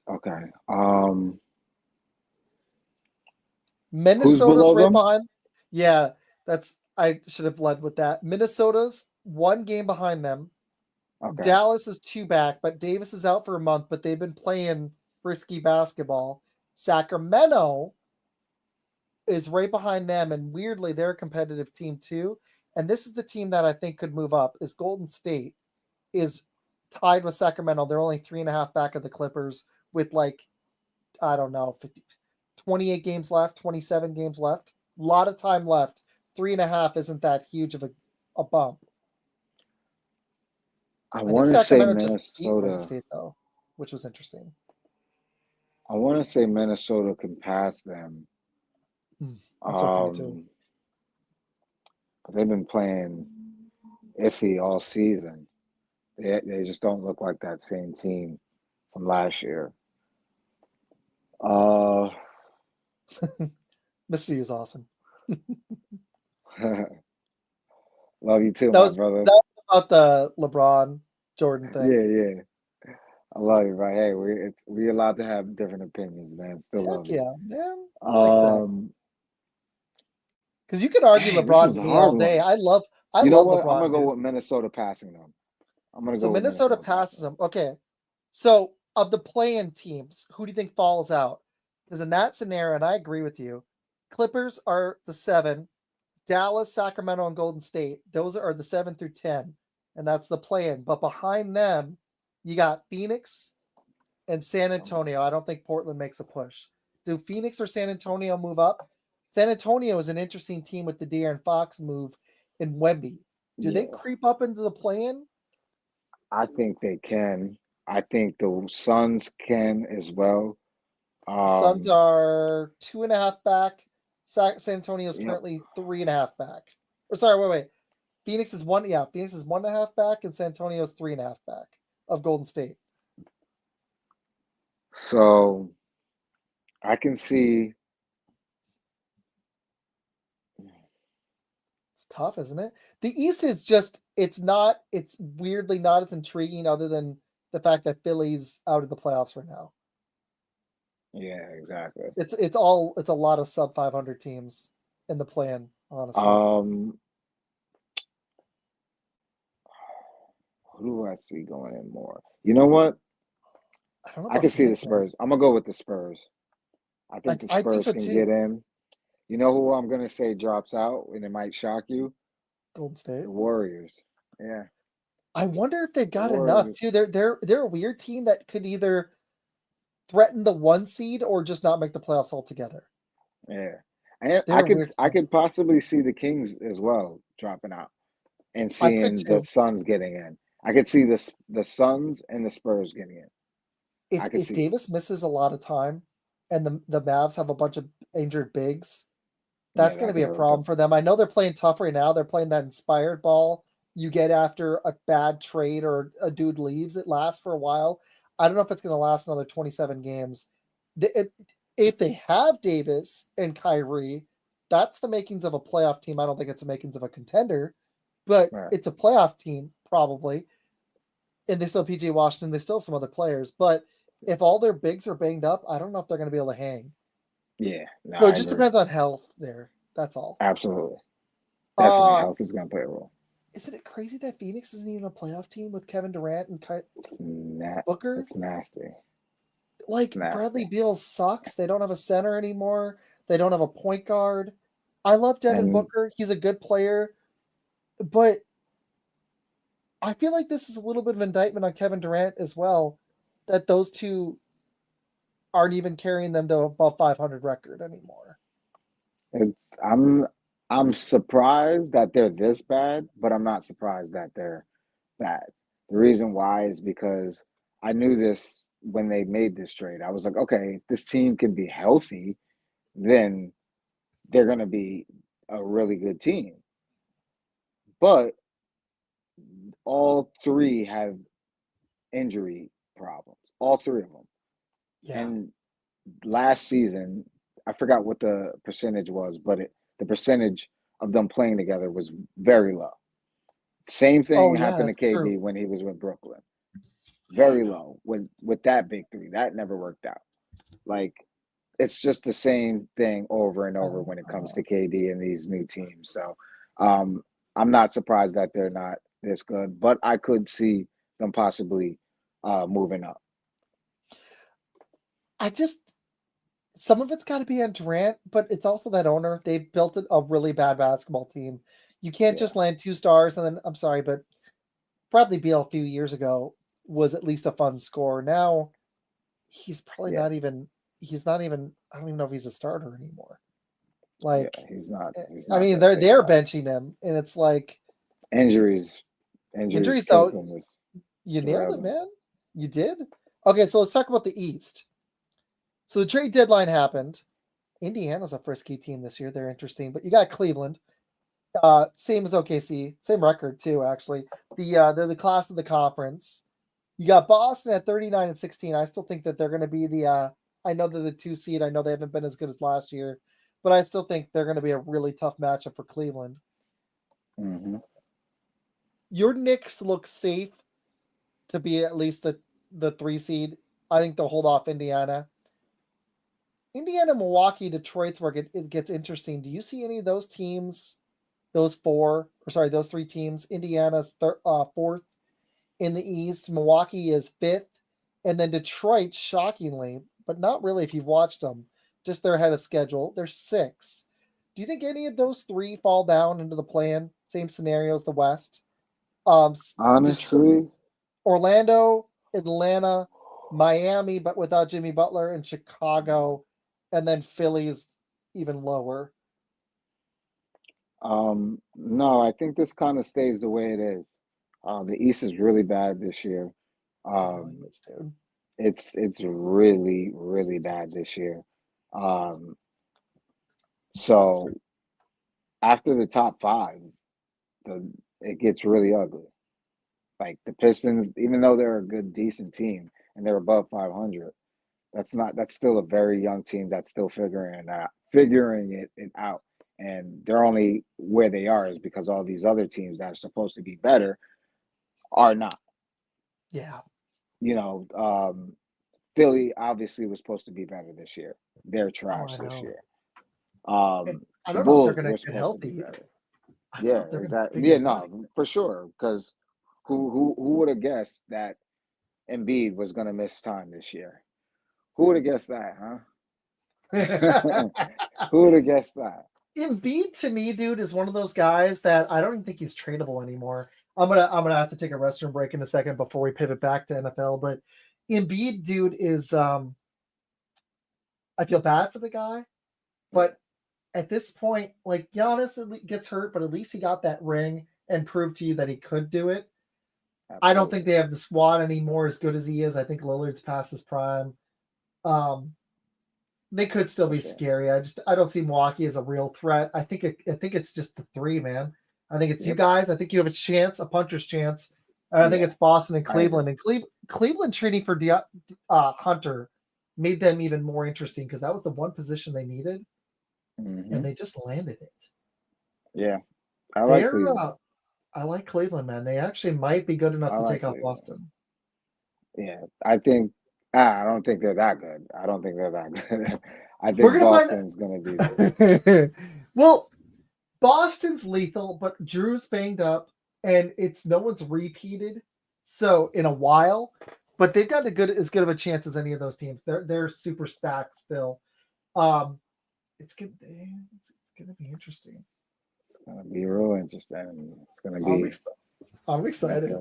Okay. Who's Minnesota's below right them? behind. Yeah, I should have led with that. Minnesota's 1 game behind them. Okay. Dallas is 2 back, but Davis is out for a month, but they've been playing frisky basketball. Sacramento is right behind them, and weirdly, they're a competitive team too. And this is the team that I think could move up. Is Golden State is tied with Sacramento. They're only 3.5 back of the Clippers with I don't know, 28 games left, 27 games left. A lot of time left. 3.5 isn't that huge of a bump. I I think want to say Sacramento just beat Golden Minnesota. State though, which was interesting. I want to say Minnesota can pass them. That's what me too. But they've been playing iffy all season. They just don't look like that same team from last year. Mystery is awesome. Love you too, That my was brother. about the LeBron Jordan thing. Yeah. I love you, right? Hey, we allowed to have different opinions, man. Still love Heck you. yeah, man. I like that. Because you could argue Dang, this LeBron was and a me hard all day. one. I love You know what? I'm LeBron, gonna go dude. with Minnesota passing them. I'm gonna So go with Minnesota Minnesota passes passing them. Okay. So of the play-in teams, who do you think falls out? Because in that scenario, and I agree with you, Clippers are the 7, Dallas, Sacramento, and Golden State. Those are the 7 through 10, and that's the play-in. But behind them, you got Phoenix and San them. Antonio. I don't think Portland makes a push. Do Phoenix or San Antonio move up? San Antonio is an interesting team with the De'Aaron Fox move in Wemby. Do they Yeah, creep up into the play-in? I think they can. I think the Suns can as well. The Suns Um, are 2.5 back. San Antonio is yep. currently 3.5 back. Or sorry, wait. Phoenix is 1. Yeah, Phoenix is 1.5 back, and San Antonio is 3.5 back of Golden State. So I can see. It's tough, isn't it? The East is it's weirdly not as intriguing other than the fact that Philly's out of the playoffs right now. Yeah, exactly. It's a lot of sub 500 teams in the plan, honestly. Um, who do I see going in more? You know what? I don't know I about can see the Phoenix, man. Spurs. I'm gonna go with the Spurs. I think the I think Spurs so can get too. in. You know who I'm gonna say drops out, and it might shock you? Golden State. The Warriors. Yeah, I wonder if they've the got enough Warriors. too. They're a weird team that could either threaten the 1 seed or just not make the playoffs altogether. Yeah, and They're a weird I team. could possibly see the Kings as well dropping out and I could seeing the too. Suns getting in. I could see the Suns and the Spurs getting in. I could If see it. Davis misses a lot of time and the Mavs have a bunch of injured bigs, Yeah, that's going that to be could a hurt them. problem for them. I know they're playing tough right now. They're playing that inspired ball you get after a bad trade or a dude leaves. It lasts for a while. I don't know if it's going to last another 27 games. If they have Davis and Kyrie, that's the makings of a playoff team. I don't think it's the makings of a contender, but Right. it's a playoff team probably. And they still have PJ Washington. They still have some other players. But if all their bigs are banged up, I don't know if they're going to be able to hang. Yeah, no, So it I just agree. depends on health there. That's all. Absolutely. Definitely. Uh, Health is gonna play a role. isn't it crazy that Phoenix isn't even a playoff team with Kevin Durant and Booker? It's nasty. It's Like nasty. Bradley Beal sucks. They don't have a center anymore. They don't have a point guard. I love Devin And Booker. He's a good player, but I feel like this is a little bit of indictment on Kevin Durant as well, that those two aren't even carrying them to above 500 record anymore. it's I'm surprised that they're this bad, but I'm not surprised that they're bad. The reason why is because I knew this when they made this trade. I was like, okay, if this team can be healthy, then they're going to be a really good team. But all three have injury problems, all three of them. Yeah. And last season, I forgot what the percentage was, but the percentage of them playing together was very low. Same thing Oh yeah, happened to that's true. KD when he was with Brooklyn. Very low with that big three. That never worked out. Like it's just the same thing over and over when it comes to KD and these new teams. So I'm not surprised that they're not this good, but I could see them possibly moving up. Some of it's got to be on Durant, but it's also that owner. They've built a really bad basketball team. You can't just land 2 stars and then, I'm sorry, but Bradley Beal a few years ago was at least a fun scorer. Now he's probably not even. He's not even. I don't even know if he's a starter anymore. Like he's not. I mean, they're benching him, and it's like injuries though. You nailed it, man. You did. Okay, so let's talk about the East. So the trade deadline happened. Indiana's a frisky team this year. They're interesting, but you got Cleveland. Same as OKC, same record too. Actually, they're the class of the conference. You got Boston at 39-16. I still think that they're going to be the. I know they're the 2 seed. I know they haven't been as good as last year, but I still think they're going to be a really tough matchup for Cleveland. Mm-hmm. Your Knicks look safe to be at least the 3 seed. I think they'll hold off Indiana. Indiana, Milwaukee, Detroit's where it gets interesting. Do you see any of those teams? Those 3 teams. Indiana's 4th in the East. Milwaukee is 5th. And then Detroit, shockingly, but not really if you've watched them, just they're ahead of schedule. They're 6th. Do you think any of those 3 fall down into the play-in? Same scenario as the West. Honestly, Detroit, Orlando, Atlanta, Miami, but without Jimmy Butler, and Chicago, and then Philly's even lower. No, I think this kind of stays the way it is. The East is really bad this year. It's really, really bad this year. So after the top 5, it gets really ugly. Like the Pistons, even though they're a good, decent team and they're above 500, that's still a very young team that's still figuring it out. And they're only where they are is because all these other teams that are supposed to be better are not. Yeah. Philly obviously was supposed to be better this year. They're trash this year. I The don't know Bulls if they're going were to get supposed to healthy. be better. Yeah, exactly. Yeah, no, for sure. Because who would have guessed that Embiid was going to miss time this year? Who would have guessed that, huh? Who would have guessed that? Embiid to me, dude, is one of those guys that I don't even think he's tradable anymore. I'm gonna have to take a restroom break in a second before we pivot back to NFL. But Embiid, dude, is I feel bad for the guy, but at this point, like Giannis gets hurt, but at least he got that ring and proved to you that he could do it. Absolutely. I don't think they have the squad anymore as good as he is. I think Lillard's past his prime. They could still be scary. I don't see Milwaukee as a real threat. I think it's just the 3, man. I think it's you guys. I think you have a chance, a puncher's chance. And I think it's Boston and Cleveland. And Cleveland trading for Hunter made them even more interesting because that was the one position they needed, and they just landed it. Yeah, I like Cleveland. I like Cleveland, man. They actually might be good enough to take out Boston. Yeah, I don't think they're that good. I don't think they're that good. I think Boston's going to be. Well, Boston's lethal, but Drew's banged up, and no one's repeated. So in a while, but they've got as good of a chance as any of those teams. They're super stacked still. It's good. It's going to be interesting. It's going to be real interesting. It's going to be. I'm excited.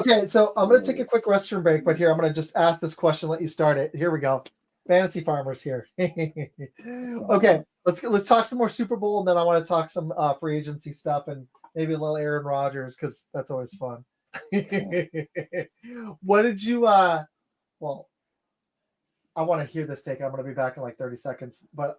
Okay, so I'm going to take a quick restroom break, but here I'm going to just ask this question, let you start it. Here we go. Fantasy Farmers here. Okay, let's talk some more Super Bowl, and then I want to talk some free agency stuff and maybe a little Aaron Rodgers because that's always fun. What did you well, I want to hear this take. I'm going to be back in like 30 seconds, but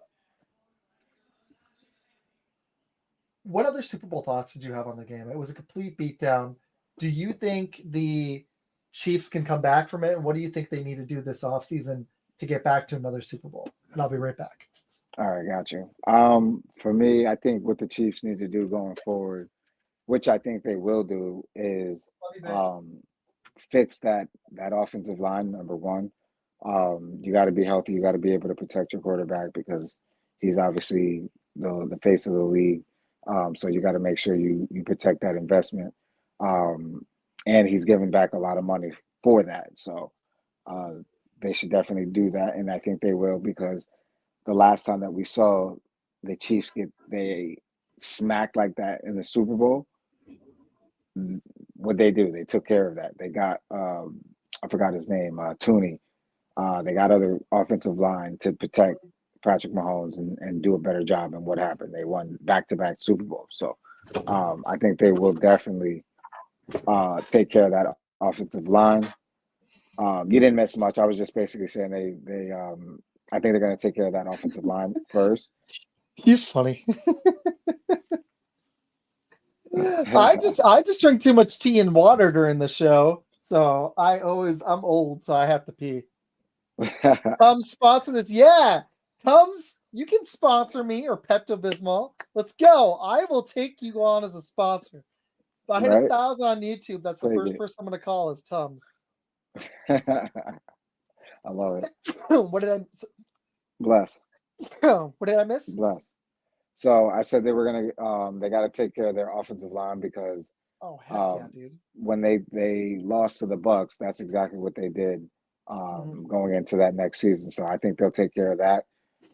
what other Super Bowl thoughts did you have on the game? It was a complete beatdown. Do you think the Chiefs can come back from it? And what do you think they need to do this offseason to get back to another Super Bowl. And I'll be right back. All right, got you. For me, I think what the Chiefs need to do going forward, which I think they will do, is fix that offensive line. Number one, you got to be healthy. You got to be able to protect your quarterback because he's obviously the face of the league. So you got to make sure you protect that investment. And he's giving back a lot of money for that. So they should definitely do that, and I think they will because the last time that we saw the Chiefs they smacked like that in the Super Bowl, what they do, they took care of that. They got I forgot his name, Tooney. They got other offensive line to protect Patrick Mahomes and do a better job. And what happened? They won back-to-back Super Bowls. So I think they will definitely take care of that offensive line. You didn't miss much. I was just basically saying they I think they're going to take care of that offensive line first. He's funny. I just drink too much tea and water during the show, so I'm old, so I have to pee. Sponsor this, yeah. Tums, you can sponsor me or Pepto Bismol. Let's go. I will take you on as a sponsor. If I hit 1,000 on YouTube, that's the first person I'm going to call is Tums. I love it. What did I bless? What did I miss? Bless. So I said they were gonna they got to take care of their offensive line because dude. When they lost to the Bucks, that's exactly what they did going into that next season. So I think they'll take care of that.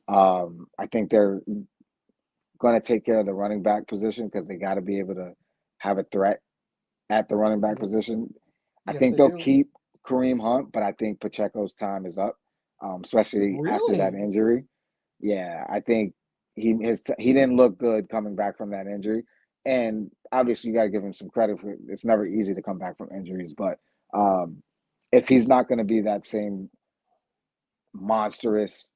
I think they're going to take care of the running back position because they got to be able to have a threat at the running back position. I think they'll keep Kareem Hunt, but I think Pacheco's time is up, especially after that injury. Yeah, I think he didn't look good coming back from that injury, and obviously you got to give him some credit for it. It's never easy to come back from injuries, but if he's not going to be that same monstrous,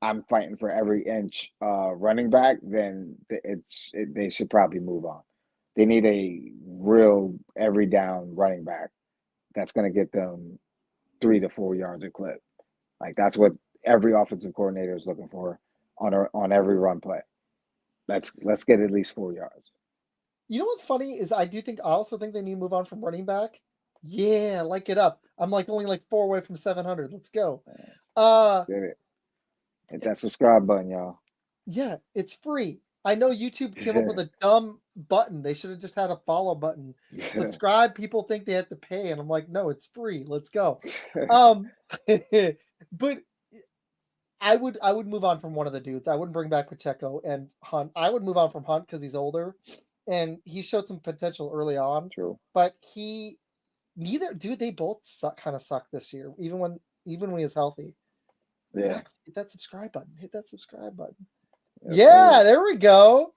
I'm fighting for every inch running back, then they should probably move on. They need a real every down running back that's going to get them 3 to 4 yards a clip. Like that's what every offensive coordinator is looking for on every run play. Let's get at least 4 yards. You know what's funny is I also think they need to move on from running back. Yeah, like it up. I'm only 4 away from 700. Let's go. Let's get it. Hit that subscribe button, y'all. Yeah, it's free. I know YouTube came up with a dumb button. They should have just had a follow button. Subscribe, people think they have to pay, and I'm like, no, it's free. Let's go. But I would move on from one of the dudes. I wouldn't bring back Pacheco and Hunt. I would move on from Hunt because he's older, and he showed some potential early on. True. But they both kind of suck this year, even when he's healthy. Yeah. Exactly. Hit that subscribe button. Yeah, there we go.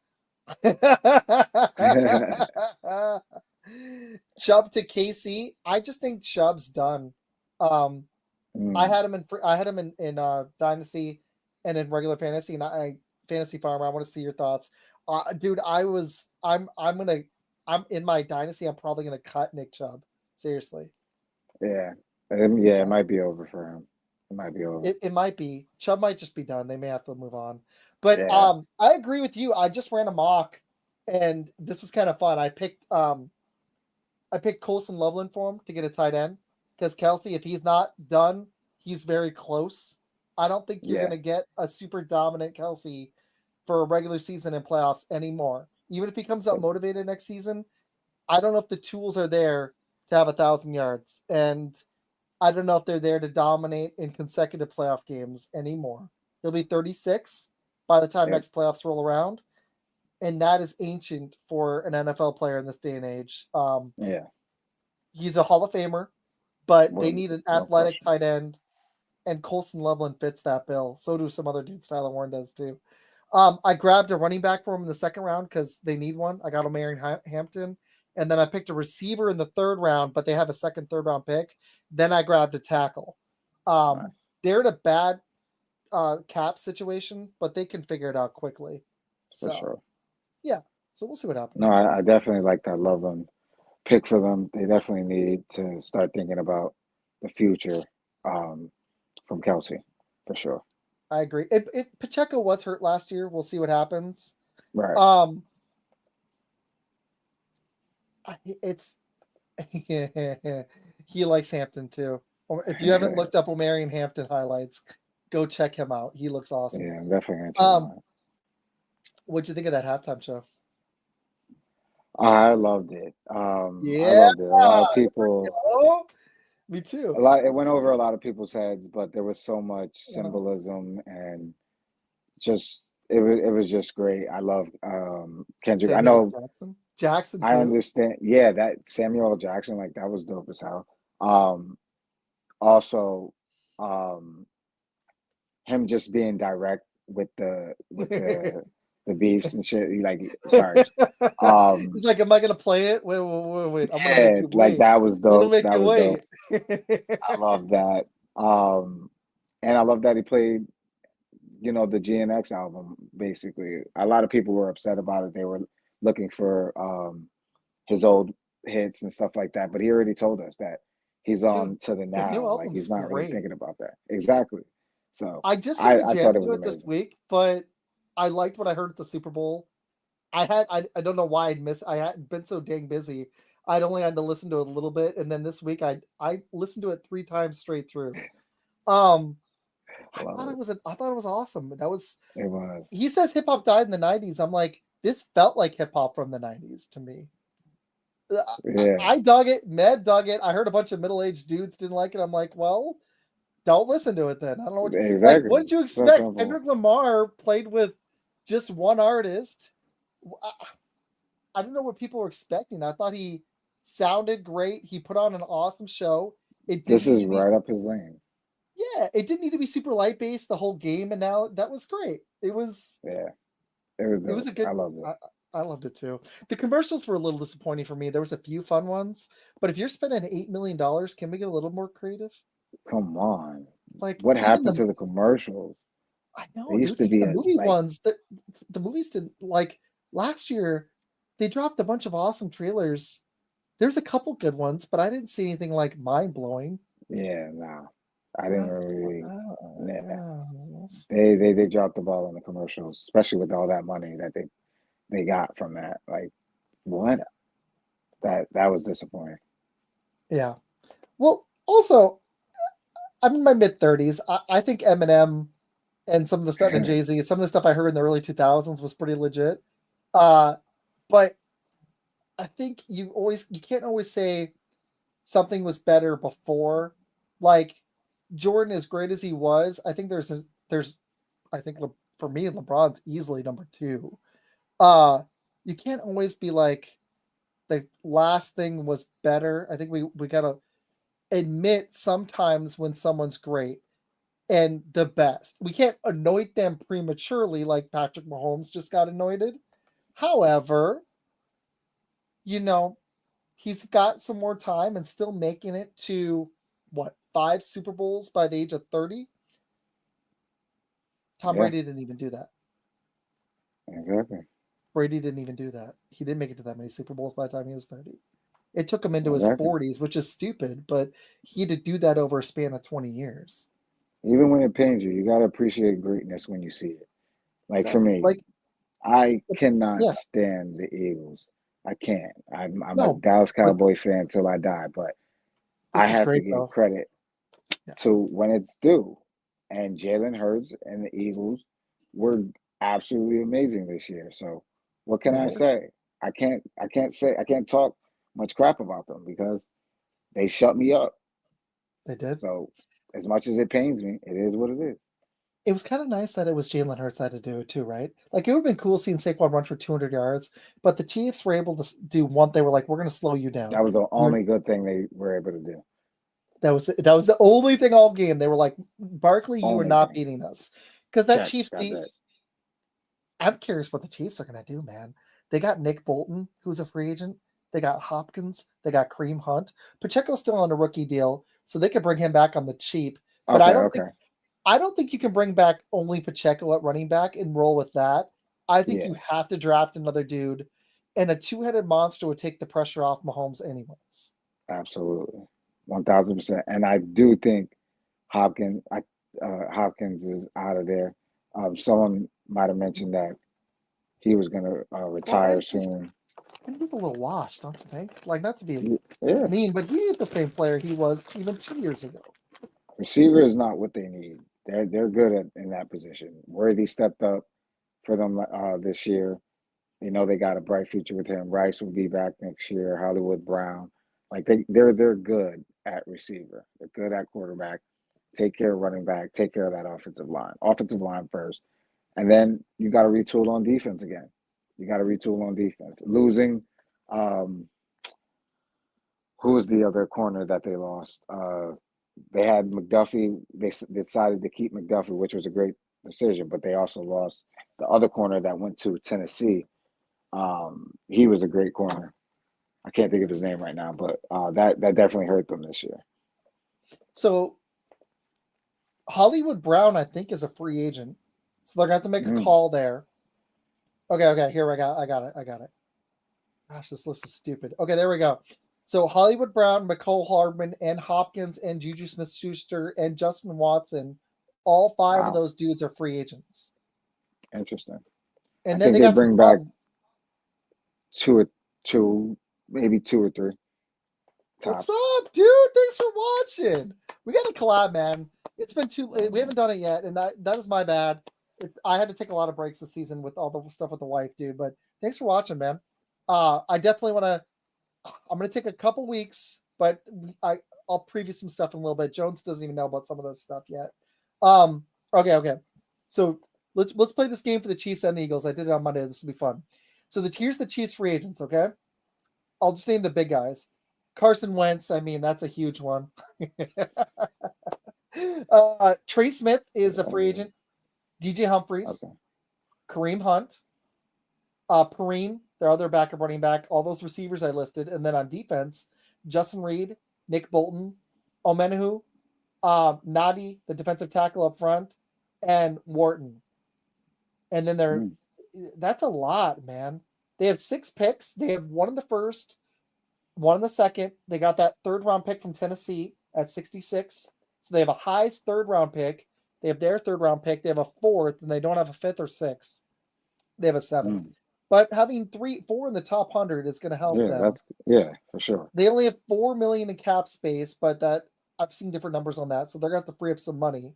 Chubb to KC. I just think Chubb's done. I had him in Dynasty and in regular fantasy, and Fantasy Farmer. I want to see your thoughts, dude. I'm in my Dynasty. I'm probably gonna cut Nick Chubb. Seriously. Yeah, it might be over for him. It might be over. It might be. Chubb might just be done. They may have to move on. But I agree with you. I just ran a mock, and this was kind of fun. I picked Colson Loveland for him to get a tight end because Kelsey, if he's not done, he's very close. I don't think you're going to get a super dominant Kelsey for a regular season and playoffs anymore. Even if he comes out motivated next season, I don't know if the tools are there to have 1,000 yards, and I don't know if they're there to dominate in consecutive playoff games anymore. He'll be 36 by the time next playoffs roll around, and that is ancient for an NFL player in this day and age. He's a Hall of Famer, but they need an athletic tight end, and Colson Loveland fits that bill. So do some other dudes. Tyler Warren does too. I grabbed a running back for him in the second round because they need one. I got O'Mary Hampton. And then I picked a receiver in the third round, but they have a third round pick. Then I grabbed a tackle. They're in a bad cap situation, but they can figure it out quickly. For sure. Yeah. So we'll see what happens. No, I definitely like that Loveland pick for them. They definitely need to start thinking about the future from Kelsey. for sure. I agree. Pacheco was hurt last year. We'll see what happens. Right. It's he likes Hampton too. If you haven't looked up Omarion Hampton highlights, go check him out. He looks awesome. Yeah, I'm definitely gonna check him out. What'd you think of that halftime show? I loved it. I loved it. A lot of people. Me too. It went over a lot of people's heads, but there was so much symbolism and just it was just great. I love Kendrick. I Samuel know Jackson too. I understand. Yeah, that Samuel Jackson, like that was dope as hell. Also, him just being direct with the beefs and shit. Like, sorry. He's like, "Am I gonna play it? Wait. I'm gonna make you wait. Like that was I'm gonna dope. make That you was wait." dope. I love that. And I love that he played, the GNX album. Basically, a lot of people were upset about it. They were looking for his old hits and stuff like that. But he already told us that he's on to the The new now. Like album's he's not really great. thinking about that. Exactly. So I just started I thought jamming it was to it amazing. this week, but I liked what I heard at the Super Bowl. I don't know why I had been so dang busy. I'd only had to listen to it a little bit, and then this week I listened to it 3 times straight through. I thought it was awesome. It was. He says hip hop died in the 90s. I'm like, this felt like hip hop from the 90s to me. Yeah. I dug it. Med dug it. I heard a bunch of middle-aged dudes didn't like it. I'm like, well, don't listen to it then. I don't know what Exactly. what did you expect? Kendrick Lamar played with just one artist. I don't know what people were expecting. I thought he sounded great. He put on an awesome show. This is right up his lane. Yeah, it didn't need to be super light based the whole game, and now that was great. It was it was a good. I loved it. I loved it too. The commercials were a little disappointing for me. There was a few fun ones, but if you're spending $8 million, can we get a little more creative? Come on. Like what happened to the commercials? I know, they used to be the movie ones. The movies didn't like last year. They dropped a bunch of awesome trailers. There's a couple good ones, but I didn't see anything like mind blowing. Yeah, no, I didn't really. Yeah. They dropped the ball on the commercials, especially with all that money that they got from that. Like, what? Yeah. That was disappointing. Yeah. Well, also, I'm in my mid-30s. I think Eminem and some of the stuff in Jay-Z, some of the stuff I heard in the early 2000s was pretty legit. But I think you can't always say something was better before. Like Jordan, as great as he was, I think I think for me, LeBron's easily number 2. You can't always be like the last thing was better. I think we gotta admit sometimes when someone's great and the best. We can't anoint them prematurely like Patrick Mahomes just got anointed. However, he's got some more time and still making it to 5 Super Bowls by the age of 30. Tom Brady didn't even do that. Exactly. Brady didn't even do that. He didn't make it to that many Super Bowls by the time he was 30. It took him into his 40s, which is stupid, but he had to do that over a span of 20 years. Even when it pains you, you got to appreciate greatness when you see it. Like for me, I cannot stand the Eagles. I can't. I'm a Dallas Cowboy fan till I die, but I have to give credit to when it's due. And Jalen Hurts and the Eagles were absolutely amazing this year. So what can I say? I can't talk much crap about them because they shut me up. They did. So as much as it pains me, it is what it is. It was kind of nice that it was Jalen Hurts that had to do it too, right? Like it would have been cool seeing Saquon run for 200 yards, but the Chiefs were able to do one. They were like, "We're going to slow you down." That was the only good thing they were able to do. That was the only thing all game. They were like, "Barkley, you are not beating us," because that Chiefs team. I'm curious what the Chiefs are going to do, man. They got Nick Bolton, who's a free agent. They got Hopkins. They got Kareem Hunt. Pacheco's still on a rookie deal, so they could bring him back on the cheap. But I don't think you can bring back only Pacheco at running back and roll with that. I think you have to draft another dude, and a 2-headed monster would take the pressure off Mahomes anyways. Absolutely. 1,000%. And I do think Hopkins, Hopkins is out of there. Someone might have mentioned that he was going to Well, retire soon. and he's a little washed, don't you think? Like, not to be Yeah, mean, but he is the same player he was even 2 years ago. receiver is not what they need. They're good in that position. Worthy stepped up for them this year. You know they got a bright future with him. Rice will be back next year. Hollywood Brown, like they're good at receiver. They're good at quarterback. Take care of running back. Take care of that offensive line. Offensive line first, and then you got to retool on defense again. You got to retool on defense. Losing, um, who was the other corner that they lost? They had McDuffie. They decided to keep McDuffie, which was a great decision, but they also lost the other corner that went to Tennessee. He was a great corner. I can't think of his name right now, but that definitely hurt them this year. So Hollywood Brown, I think, is a free agent, so they're gonna have to make a call there. Okay, here I got it. Gosh, this list is stupid. Okay, there we go. So Hollywood Brown, McCole Hardman, and Hopkins, and Juju Smith-Schuster, and Justin Watson, all five of those dudes are free agents. Interesting. And I then think they they bring back maybe two or three. What's up, dude? Thanks for watching. We got to collab, man. It's been too late. We haven't done it yet, and that is my bad. I had to take a lot of breaks this season with all the stuff with the wife, dude. But thanks for watching, man. I definitely want to. I'm gonna take a couple weeks, but I'll preview some stuff in a little bit. Jones doesn't even know about some of this stuff yet. Okay. So let's play this game for the Chiefs and the Eagles. I did it on Monday. This will be fun. So here's the Chiefs free agents. Okay, I'll just name the big guys. Carson Wentz. I mean, that's a huge one. Trey Smith is a free agent. DJ Humphries, Kareem Hunt, Perrine, their other backup running back, all those receivers I listed. And then on defense, Justin Reed, Nick Bolton, Omenahu, Nadi, the defensive tackle up front, and Wharton. And then that's a lot, man. They have 6 picks. They have 1 in the first, 1 in the second. They got that 3rd round pick from Tennessee at 66. So they have a high 3rd round pick. They have their 3rd round pick. They have a 4th, and they don't have a 5th or 6th. They have a 7th. But having 4 in the top 100 is going to help them. For sure. They only have $4 million in cap space, but that I've seen different numbers on that, so they're going to have to free up some money.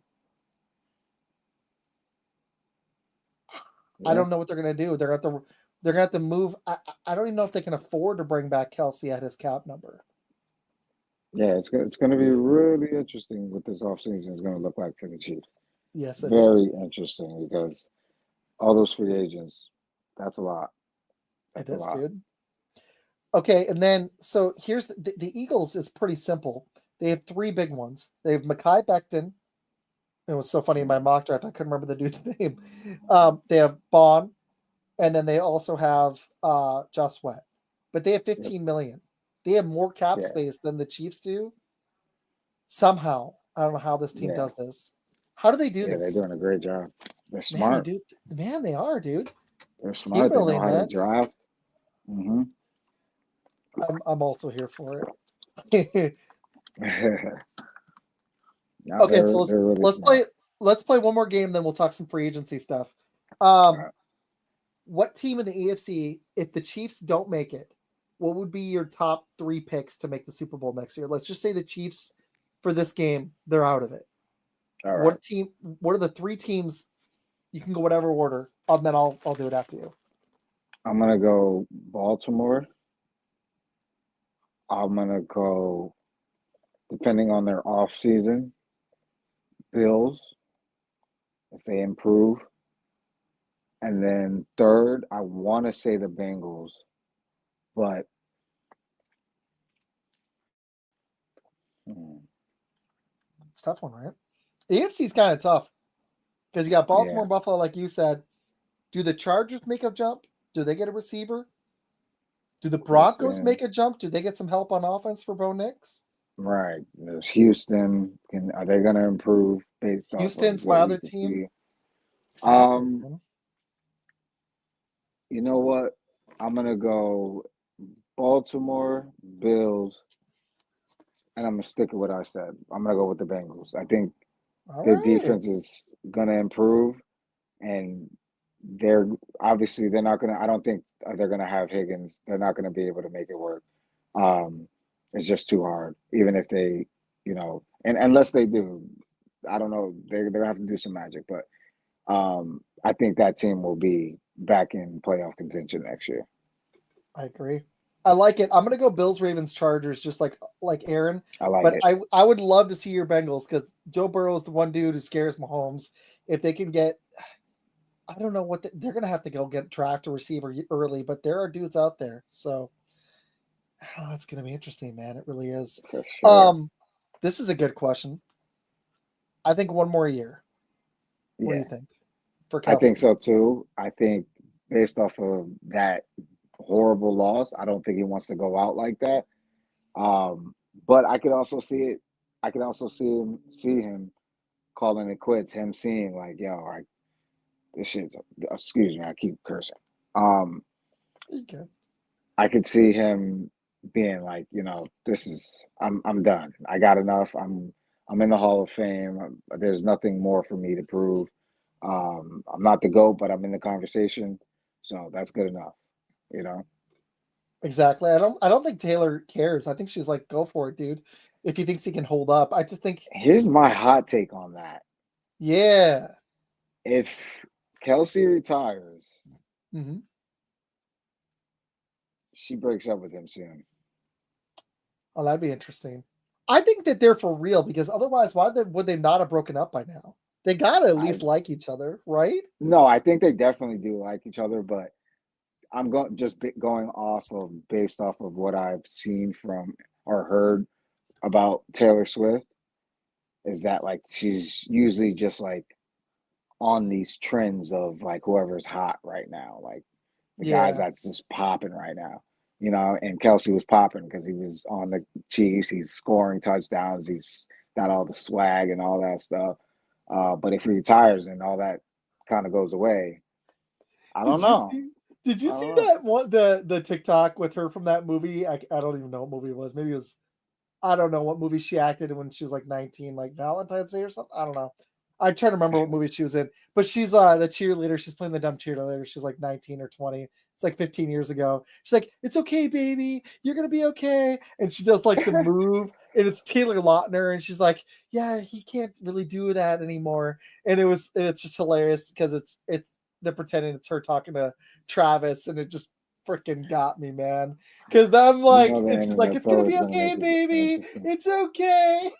Yeah. I don't know what they're going to do. They're going to have to move. I don't even know if they can afford to bring back Kelsey at his cap number. Yeah, it's going to be really interesting what this offseason is going to look like for the Chiefs. Yes, very interesting because all those free agents, that's a lot. It is, dude. Okay, and then so here's the Eagles is pretty simple. They have 3 big ones. They have Mekhi Becton. It was so funny in my mock draft, I couldn't remember the dude's name. They have Bond, and then they also have Josh Sweat. But they have $15 million. They have more cap space than the Chiefs do. Somehow, I don't know how this team does this. How do they do this? They're doing a great job. They're smart. Man, they are, dude. They're smart. They know how to draft. Mm-hmm. I'm also here for it. Okay, so let's play one more game, then we'll talk some free agency stuff. What team in the AFC, if the Chiefs don't make it, what would be your top 3 picks to make the Super Bowl next year? Let's just say the Chiefs for this game, they're out of it. All right. What are the 3 teams? You can go whatever order, and then I'll do it after you. I'm gonna go Baltimore. I'm gonna go, depending on their off season, Bills, if they improve. And then 3rd, I want to say the Bengals, but it's a tough one, right? The AFC is kind of tough because you got Baltimore and Buffalo, like you said. Do the Chargers make a jump? Do they get a receiver? Do the Broncos make a jump? Do they get some help on offense for Bo Nix? Right. There's Houston. Are they going to improve based off Houston's my other team. Exactly, you know what? I'm going to go Baltimore, Bills, and I'm going to stick with what I said. I'm going to go with the Bengals. I think All their right. defense is gonna improve, and they're obviously they're not gonna. I don't think they're gonna have Higgins. They're not gonna be able to make it work. Um, it's just too hard. Even if they, and unless they do, I don't know. They're gonna have to do some magic, but I think that team will be back in playoff contention next year. I agree. I like it. I'm gonna go Bills, Ravens, Chargers, just like Aaron. I like But it. I would love to see your Bengals because Joe Burrow is the one dude who scares Mahomes. If they can get, I don't know what they're gonna have to go get draft a receiver early, but there are dudes out there. So oh, it's gonna be interesting, man. It really is. For sure. Um, this is a good question. I think one more year. What do you Yeah, think for I think Kelsey? so too. I think based off of that horrible loss, I don't think he wants to go out like that. Um, but I could also see it. I could also see him calling it quits. Him seeing like, yo, this shit. Excuse me, I keep cursing. Um, Okay. I could see him being like, this is I'm done. I got enough. I'm in the Hall of Fame. There's nothing more for me to prove. I'm not the GOAT, but I'm in the conversation, so that's good enough. You know. Exactly. I don't think Taylor cares. I think she's like, go for it, dude. If he thinks he can hold up. I just think, Here's my hot take on that. yeah. If Kelsey retires, Mm-hmm. she breaks up with him soon. Oh, that'd be interesting. I think that they're for real because otherwise, would they not have broken up by now? They gotta at I least like each other, right? No, I think they definitely do like each other, but I'm going off of based off of what I've seen from or heard about Taylor Swift is that like she's usually just like on these trends of like whoever's hot right now, like the guys Yeah. that's just popping right now, and Kelsey was popping because he was on the Chiefs, he's scoring touchdowns, he's got all the swag and all that stuff. But if he retires and all that kind of goes away, I don't Did you know. see? Did I you don't see know. that one the TikTok with her from that movie? I don't even know what movie it was. Maybe it was I don't know what movie she acted in when she was like 19, like Valentine's Day or something. I don't know. I'm trying to remember what movie she was in, but she's the cheerleader. She's playing the dumb cheerleader. She's like 19 or 20. It's like 15 years ago. She's like, "It's okay, baby. You're gonna be okay." And she does like the move, and it's Taylor Lautner, and she's like, "Yeah, he can't really do that anymore." And it's just hilarious because it's they're pretending it's her talking to Travis, and it just freaking got me, man. Because I'm You like, know the and she's like, internet's "It's gonna always be going to okay, make it baby. interesting. It's okay."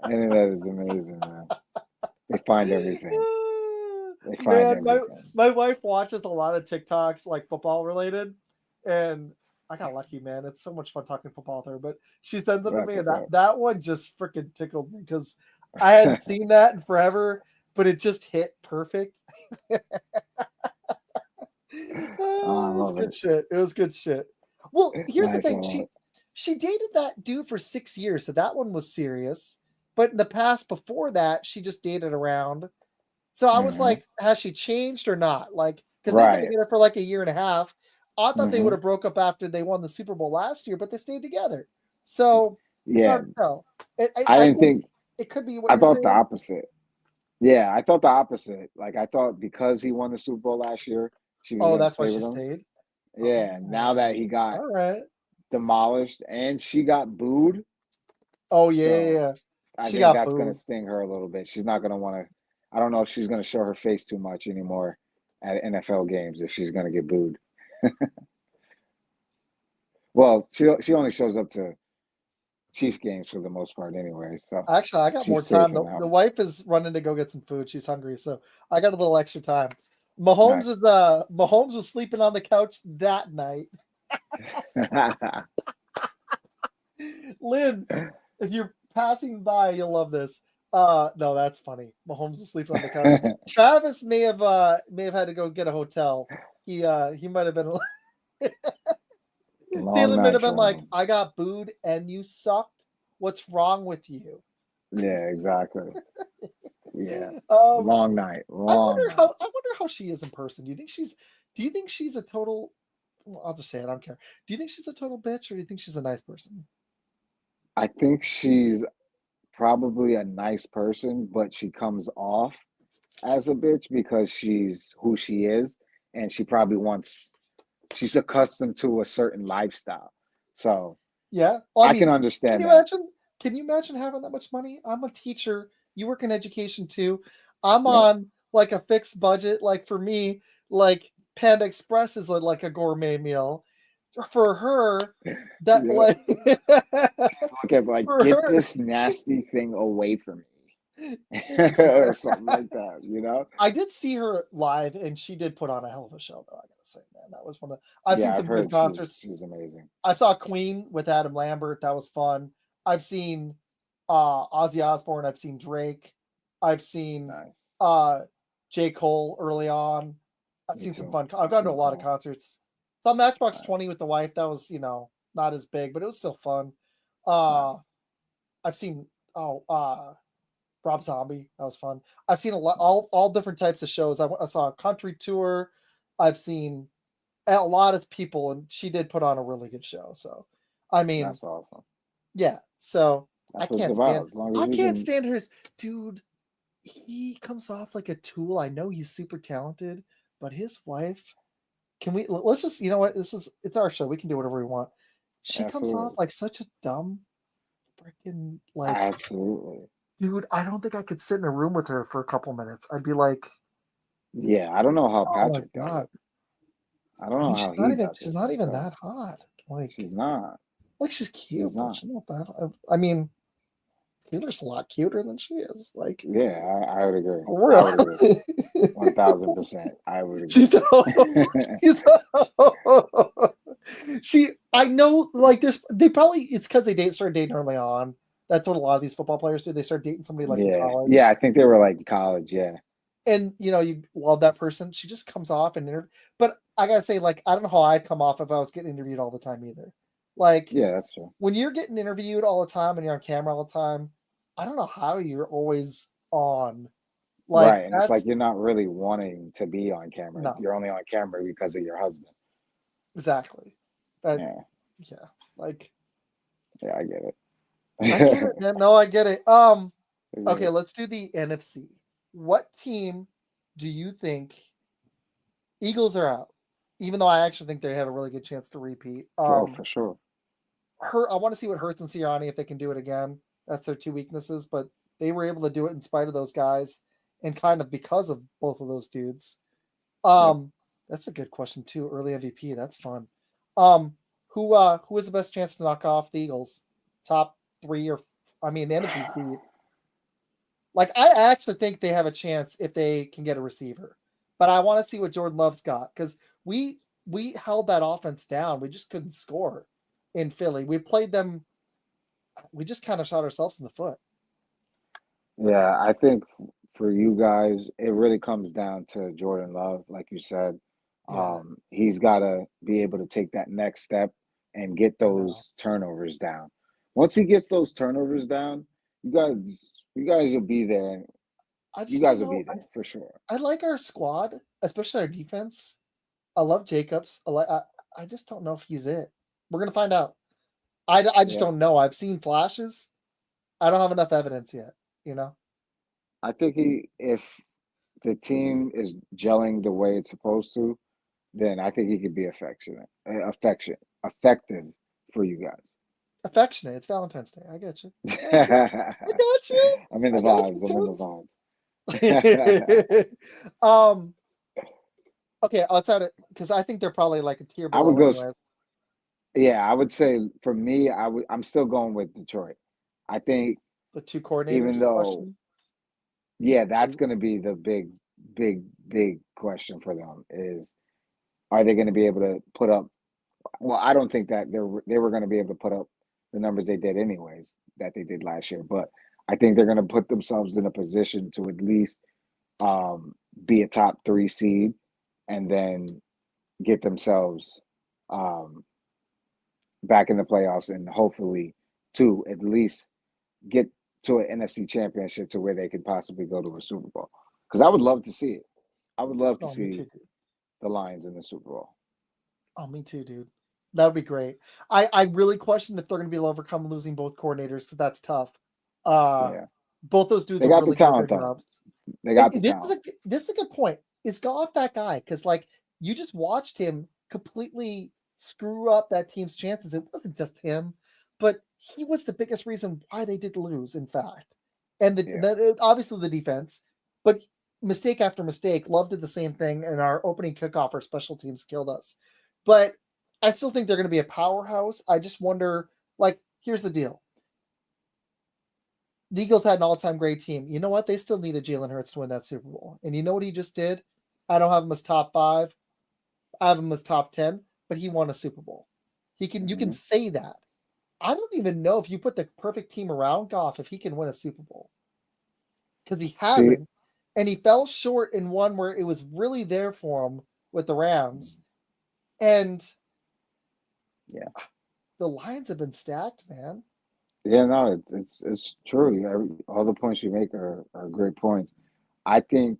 Internet is amazing, man. They find everything. They find Man, everything. my wife watches a lot of TikToks like football related, and I got lucky, man. It's so much fun talking football with her. But she sends them to That's me, and what's up. that one just freaking tickled me because I hadn't seen that in forever, but it just hit perfect. I It was love good it. shit. It was good shit. Well, here's the Nice. I thing. love it. She dated that dude for 6 years, so that one was serious. But in the past before that, she just dated around. So I was Hmm. like, has she changed or not? Like, because they've been Right. together for like a year and a half. I thought they would Hmm. have broke up after they won the Super Bowl last year, but they stayed together. So it's Yeah. hard to tell. I I didn't think think, it could be what I you're thought the saying. opposite. Yeah, I thought the opposite. Like, I thought because he won the Super Bowl last year, she was Oh, going to that's why stay she with him. stayed. Yeah. And now Oh, that he got all right. demolished and she got booed, Oh yeah, yeah, so yeah. I She think got that's going to booed. sting her a little bit. She's not going to want to. I don't know if she's going to show her face too much anymore at NFL games if she's going to get booed. Well, she only shows up to Chief games for the most part anyway, so Actually, I got more she's safe time. in The, that the one. wife is running to go get some food. She's hungry, so I got a little extra time. Nice. Mahomes was sleeping on the couch that night. Lynn, if you're passing by, you'll love this. No, that's funny. Mahomes is sleeping on the couch. Travis may have had to go get a hotel. He might have been Long Taylor might night have been for like, him. I got booed and you sucked. What's wrong with you? Yeah, exactly. Yeah. Um, Long night. Long night. I wonder how she is in person. Do you think she's a total well, I'll just say it, I don't care. Do you think she's a total bitch or do you think she's a nice person? I think she's probably a nice person, but she comes off as a bitch because she's who she is, and she's accustomed to a certain lifestyle. So Yeah. Well, I I can mean, can understand you that. imagine? Can you imagine having that much money? I'm a teacher. You work in education too. I'm Yep. on like a fixed budget. Like for me, like Panda Express is like a gourmet meal. For her, that Yep. like Look at like, for get her, this nasty thing away from me. Or something like that, I did see her live, and she did put on a hell of a show, though. I gotta say, man, that was one of. I've seen Yeah, I've some good heard she's concerts. she's amazing. I saw Queen with Adam Lambert. That was fun. I've seen Ozzy Osbourne. I've seen Drake. I've seen Nice. uh, J. Cole early on. I've Me seen some too. fun. I've gone to a J. lot of Cole. concerts. Saw Matchbox Nice. 20 with the wife. That was, not as big, but it was still fun. Nice. I've seen Rob Zombie. That was fun. I've seen a lot, all different types of shows. I saw a country tour. I've seen a lot of people, and she did put on a really good show. So, I mean, That's awesome. yeah. So That's what it's about. As long as I you can't can. stand her, dude. He comes off like a tool. I know he's super talented, but his wife. Can we? Let's just. You know what? It's our show. We can do whatever we want. She comes off Absolutely. like such a dumb, freaking like, Absolutely. dude. I don't think I could sit in a room with her for a couple minutes. I'd be like, Yeah, I don't know how oh my Patrick does god. it. I don't I know mean, how he does she's it not even himself. that hot. She's not. Like she's She's cute, but not. she's not that. I mean, Taylor's a lot cuter than she is. Like, Yeah, I would agree. I real. would agree. 1000%. I would agree. she's she's she. I know. Like, they probably it's because started dating early on. That's what a lot of these football players do. They start dating somebody like in Yeah. Yeah, college, I think they were like college. Yeah. and you love that person. She just comes off but I gotta say, like, I don't know how I'd come off if I was getting interviewed all the time either. Like, Yeah, that's true. when you're getting interviewed all the time and you're on camera all the time, I don't know how you're always on. Like, Right. And it's that's like you're not really wanting to be on camera. no, You're only on camera because of your husband. exactly. That Yeah. yeah, like Yeah, I get I get it. it, man. No, I get it. Yeah. Okay, let's do the NFC. What team do you think Eagles are out? Even though I actually think they have a really good chance to repeat. Oh, for sure. I want to see what Hurts and Sirianni if they can do it again. That's their two weaknesses, but they were able to do it in spite of those guys and kind of because of both of those dudes. Yep. That's a good question too. Early MVP, that's fun. Who has the best chance to knock off the Eagles? Top three or I mean the NFC's deep. Like I actually think they have a chance if they can get a receiver. But I want to see what Jordan Love's got because we held that offense down. We just couldn't score in Philly. We played them. We just kind of shot ourselves in the foot. Yeah, I think for you guys, it really comes down to Jordan Love, like you said. Yeah, He's got to be able to take that next step and get I know. those turnovers down. Once he gets those turnovers down, you guys will be there. I You just guys don't will be know. there for sure. I like our squad, especially our defense. I love Jacobs. I just don't know if he's it. We're gonna find out. I just Yeah. don't know. I've seen flashes. I don't have enough evidence yet. You know. I think if the team is gelling the way it's supposed to, then I think he could be effective for you guys. Affectionate. It's Valentine's Day. I get you. I got you. I got you. I'm in the I got you, vibes. I'm in the Jones. vibes. um. Okay. Outside of because I think they're probably like a tier I would below, go. anyways. Yeah, I would say for me, I'm still going with Detroit. I think The two even coordinators though, question. yeah, that's going to be the big question for them is, are they going to be able to put up? Well, I don't think that they were going to be able to put up the numbers they did anyways that they did last year, but I think they're going to put themselves in a position to at least um, be a top three seed and then get themselves um, back in the playoffs and hopefully to at least get to an NFC championship to where they could possibly go to a Super Bowl. Because I would love to see it. I would love to Oh, me see too, dude. the Lions in the Super Bowl. Oh, me too, dude. That would be great. I really question if they're going to be able to overcome losing both coordinators because that's tough. Yeah. Both those dudes They are got the really good at their talent though. jobs. They And got the talent. this is a good point. Is Goff that guy? Because like you just watched him completely screw up that team's chances. It wasn't just him, but he was the biggest reason why they did lose. In fact, and Yeah. obviously the defense, but mistake after mistake. Love did the same thing, and our opening kickoff, our special teams killed us. But I still think they're going to be a powerhouse. I just wonder. Like, here's the deal: the Eagles had an all-time great team. You know what? They still needed Jalen Hurts to win that Super Bowl. And you know what he just did? I don't have him as top 5. I have him as top 10, but he won a Super Bowl. You can say that. I don't even know if you put the perfect team around Goff if he can win a Super Bowl. Because he See, hasn't. And he fell short in one where it was really there for him with the Rams. And yeah. the Lions have been stacked, man. Yeah, no, it's true. All the points you make are great points. I think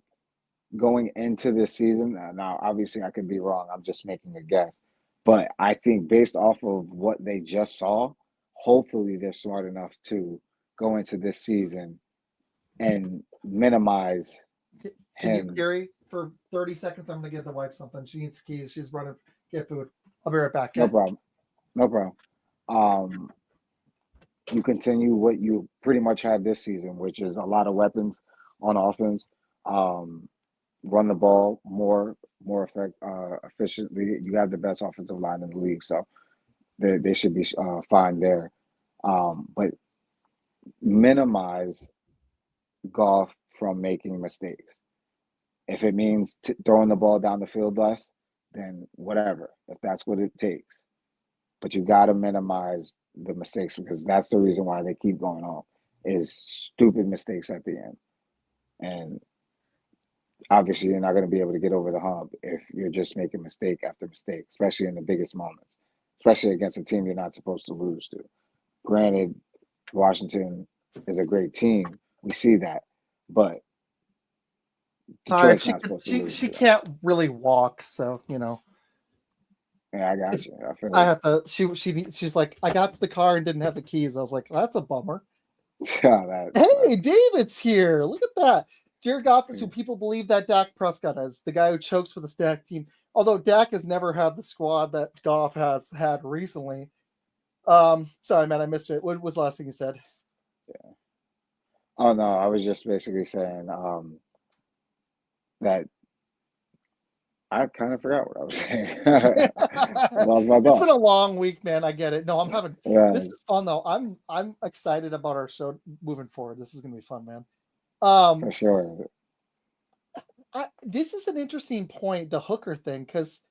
going into this season, now obviously I could be wrong. I'm just making a guess. But I think based off of what they just saw, hopefully they're smart enough to go into this season and minimize Can you him. carry for 30 seconds? I'm going to get the wife something. She needs keys. She's running, get food. I'll be right back. No Okay. problem. No problem. You continue what you pretty much have this season, which is a lot of weapons on offense. Run the ball efficiently. You have the best offensive line in the league, so they should be fine there. But minimize Goff from making mistakes. If it means throwing the ball down the field less, then whatever. If that's what it takes, but you got to minimize the mistakes because that's the reason why they keep going on is stupid mistakes at the end. And obviously, you're not going to be able to get over the hump if you're just making mistake after mistake, especially in the biggest moments, especially against a team you're not supposed to lose to. Granted, Washington is a great team. We see that, but Detroit's not supposed to lose She to them. can't really walk, so you know. Yeah, I got If you. I feel I it. have to, she's like, I got to the car and didn't have the keys. I was like, that's a bummer. That's Hey, David's here. Look at that. Jared Goff is who yeah. people believe that Dak Prescott is, the guy who chokes with a stacked team. Although Dak has never had the squad that Goff has had recently. Sorry, man, I missed it. What was the last thing you said? Oh no, I was just basically saying that I kind of forgot what I was saying. I lost my It's been thought. a long week, man. I get it. No, I'm having this Right, is fun though. I'm excited about our show moving forward. This is gonna be fun, man. for Um, sure. this is an interesting point, the hooker thing, because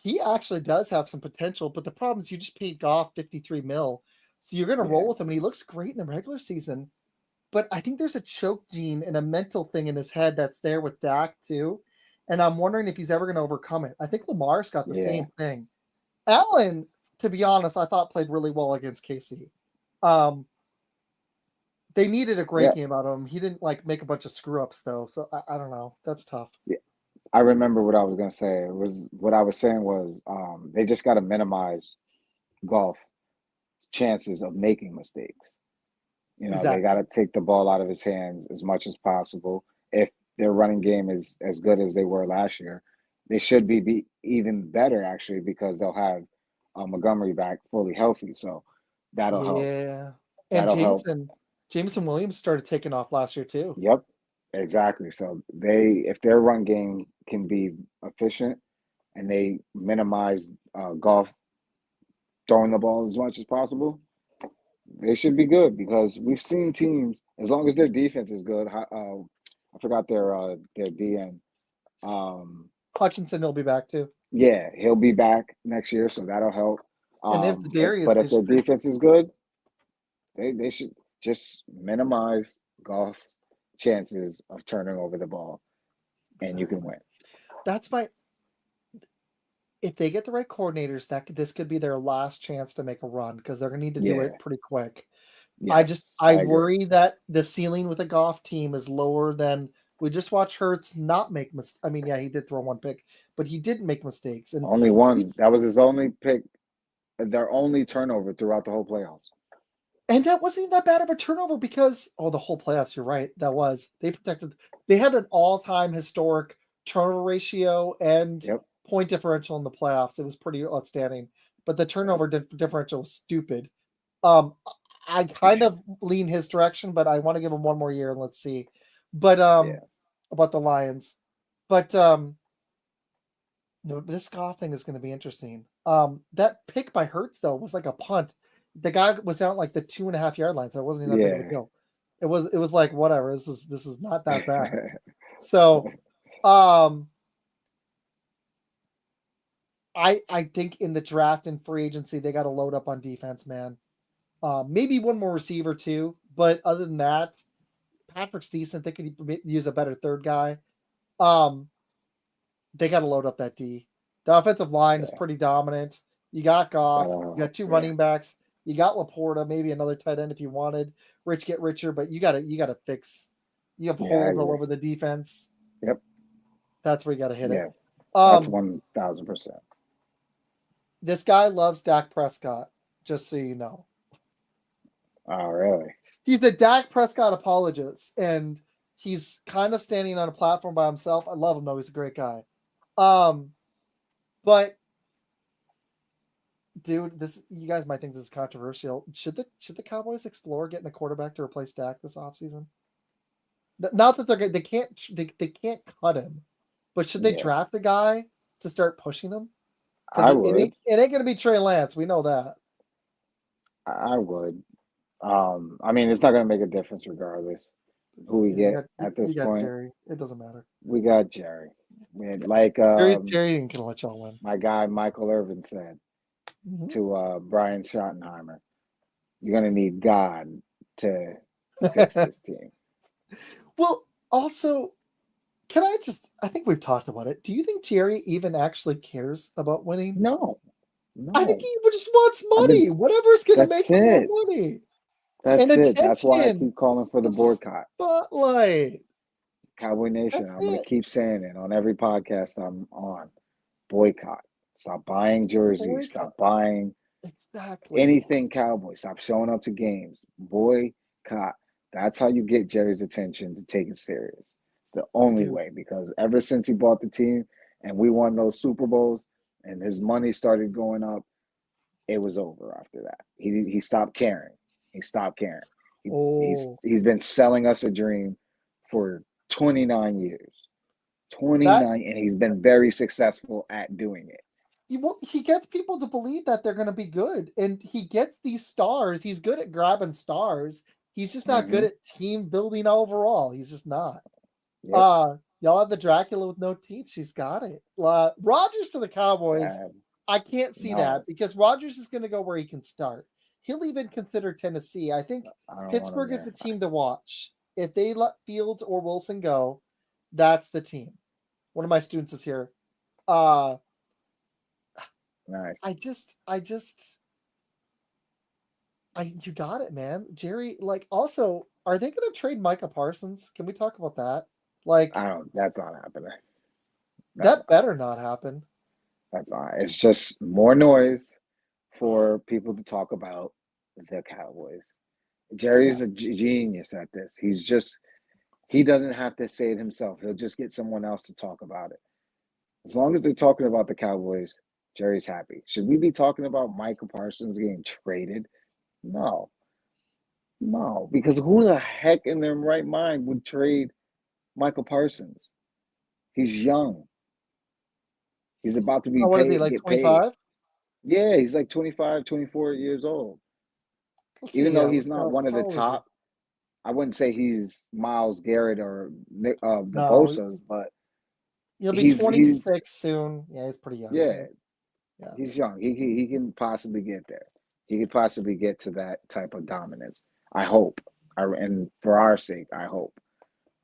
he actually does have some potential, but the problem is you just paid Goff 53 mil. So you're gonna roll Yeah, with him, and he looks great in the regular season. But I think there's a choke gene and a mental thing in his head that's there with Dak too. And I'm wondering if he's ever going to overcome it. I think Lamar's got the yeah, same thing. Allen, to be honest, I thought played really well against KC. Um, they needed a great yeah, game out of him. He didn't like make a bunch of screw ups though, so I don't know. That's tough. yeah. I remember what I was gonna say. It was what I was saying was they just got to minimize golf chances of making mistakes. You know, they got Exactly. to take the ball out of his hands as much as possible. If their running game is as good as they were last year, they should be even better actually because they'll have Montgomery back fully healthy. So that'll help. Yeah. And That'll help. Jameson Williams started taking off last year too. Yep, exactly. So if their run game can be efficient and they minimize golf throwing the ball as much as possible, they should be good because we've seen teams as long as their defense is good. I forgot their DN. Hutchinson will be back too. Yeah, he'll be back next year, so that'll help. And they have Darius. But if their defense is good, they should just minimize golf's chances of turning over the ball, and you can win. That's my if they get the right coordinators, this could be their last chance to make a run because they're gonna need to do Yeah. it pretty quick. Yes, I I agree. worry that the ceiling with a golf team is lower than we just watched Hurts not make mistakes. I mean, yeah, he did throw one pick, but he didn't make mistakes. And Only one. he's That was his only pick, their only turnover throughout the whole playoffs. And that wasn't even that bad of a turnover because the whole playoffs, you're right. They had an all-time historic turnover ratio and Yep. point differential in the playoffs. It was pretty outstanding. But the turnover differential was stupid. I kind of lean his direction, but I want to give him one more year and let's see. But about the Lions. But this Goff thing is going to be interesting. That pick by Hurts though was like a punt. The guy was down like the 2.5 yard line, so it wasn't even that big of a deal. It was like whatever. This is not that bad. So, I think in the draft and free agency they got to load up on defense, man. Maybe one more receiver too, but other than that, Patrick's decent. They could use a better third guy. They got to load up that D. The offensive line is pretty dominant. You got Goff. You got two running backs. You got Laporta, maybe another tight end if you wanted. Rich get richer, but you gotta fix. You have holes all over the defense. Yep. That's where you gotta hit it. That's 1,000%. This guy loves Dak Prescott, just so you know. Oh, really? He's the Dak Prescott apologist, and he's kind of standing on a platform by himself. I love him though; he's a great guy. But dude, you guys might think this is controversial. Should the Cowboys explore getting a quarterback to replace Dak this offseason? Not that they can't cut him, but should they draft a guy to start pushing him? I would. It ain't gonna be Trey Lance. We know that. I would. I mean, it's not gonna make a difference regardless who we get at this point. Jerry. It doesn't matter. We got Jerry. Jerry ain't gonna let y'all win. My guy Michael Irvin said to Brian Schottenheimer, "You're gonna need God to fix this team." Well, also, I think we've talked about it. Do you think Jerry even actually cares about winning? No. I think he just wants money. Whatever's going to make him more money. That's it. That's why I keep calling for the boycott. Spotlight. Cowboy Nation. I'm going to keep saying it on every podcast I'm on. Boycott. Stop buying jerseys. Stop buying anything Cowboy. Stop showing up to games. Boycott. That's how you get Jerry's attention to take it serious. The only way, because ever since he bought the team and we won those Super Bowls and his money started going up, it was over after that. He stopped caring. He stopped caring. He's been selling us a dream for 29 years. 29, and he's been very successful at doing it. Well, he gets people to believe that they're going to be good, and he gets these stars. He's good at grabbing stars. He's just not good at team building overall. He's just not. Yep. Y'all have the Dracula with no teeth. She's got it. Rodgers to the Cowboys. I can't see that because Rodgers is going to go where he can start. He'll even consider Tennessee. I think Pittsburgh is the team to watch. If they let Fields or Wilson go, that's the team. One of my students is here. Nice. You got it, man. Jerry, also, are they going to trade Micah Parsons? Can we talk about that? That's not happening. That better not happen. That's not. It's just more noise for people to talk about the Cowboys. Jerry's a genius at this. He doesn't have to say it himself. He'll just get someone else to talk about it. As long as they're talking about the Cowboys, Jerry's happy. Should we be talking about Micah Parsons getting traded? No, because who the heck in their right mind would trade Michael Parsons? He's young. He's about to be paid. Is he, like 25? Yeah, he's like 25, 24 years old. Even though he's not one of the top, I wouldn't say he's Myles Garrett or the Bosa's, but he'll be 26 soon. Yeah, he's pretty young. Yeah, he's young. He can possibly get there. He could possibly get to that type of dominance. I hope. And for our sake, I hope.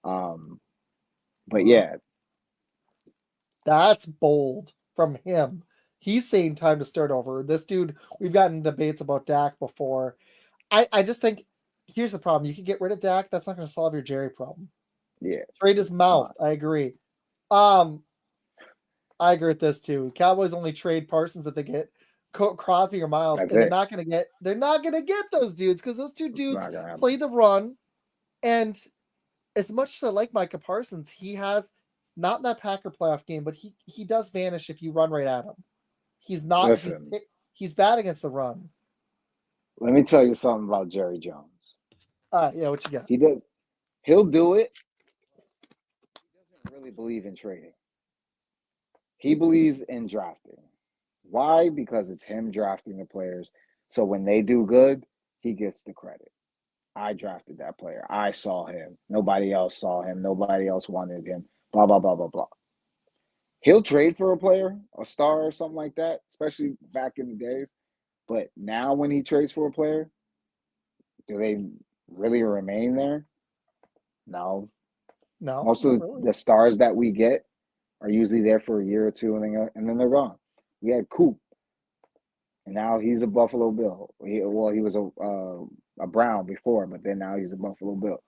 But yeah. That's bold from him. He's saying time to start over. This dude, we've gotten debates about Dak before. I just think here's the problem. You can get rid of Dak. That's not going to solve your Jerry problem. Yeah. Trade his mouth. I agree. I agree with this too. Cowboys only trade Parsons if they get Crosby or Miles, That's and it. they're not gonna get those dudes because those two It's dudes not gonna happen. play the run. And as much as I like Micah Parsons, he has not that Packer playoff game, but he does vanish if you run right at him. He's not Listen, he's bad against the run. let me tell you something about Jerry Jones. Yeah, what you got? He'll do it. He doesn't really believe in trading. He believes in drafting. Why? Because it's him drafting the players. So when they do good, he gets the credit. I drafted that player. I saw him. Nobody else saw him. Nobody else wanted him. Blah, blah, blah, blah, blah. He'll trade for a player, a star or something like that, especially back in the days. But now when he trades for a player, do they really remain there? No. No, Most not of really. the stars that we get are usually there for a year or two and then they're gone. We had Coop, and now he's a Buffalo Bill. He was a Brown before, but then now he's a Buffalo Bill.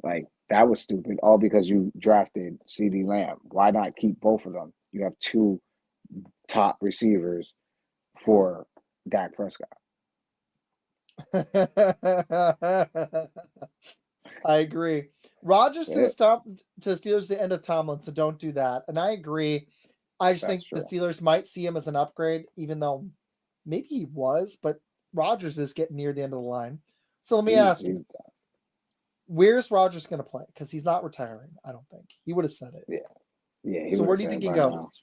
Like, that was stupid, all because you drafted CeeDee Lamb. Why not keep both of them? You have two top receivers for Dak Prescott. I agree. Rodgers Yeah, to the Steelers the end of Tomlin, so don't do that. And I agree. I just that's think the true. Steelers might see him as an upgrade, even though maybe he was, but Rodgers is getting near the end of the line. So let me ask you, He's where's Rodgers going to play? Because he's not retiring, I don't think. He would have said it. yeah, he So would where have do you said think it he by now. goes?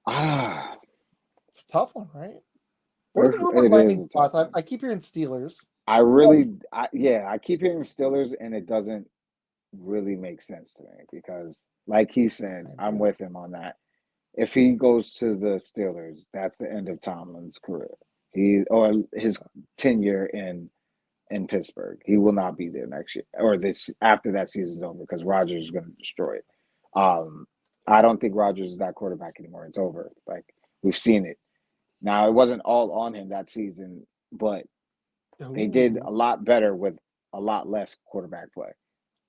Ah, It's a tough one, right? What are the rumored it is landing a tough spots? one. I keep hearing Steelers. I keep hearing Steelers, and it doesn't really make sense to me because, like he said, I'm with him on that. If he goes to the Steelers, that's the end of Tomlin's career. Or his tenure in Pittsburgh. He will not be there next year or this after that season's over because Rodgers is going to destroy it. Um, I don't think Rodgers is that quarterback anymore. It's over. Like, we've seen it. Now, it wasn't all on him that season, but they did Ooh. a lot better with a lot less quarterback play.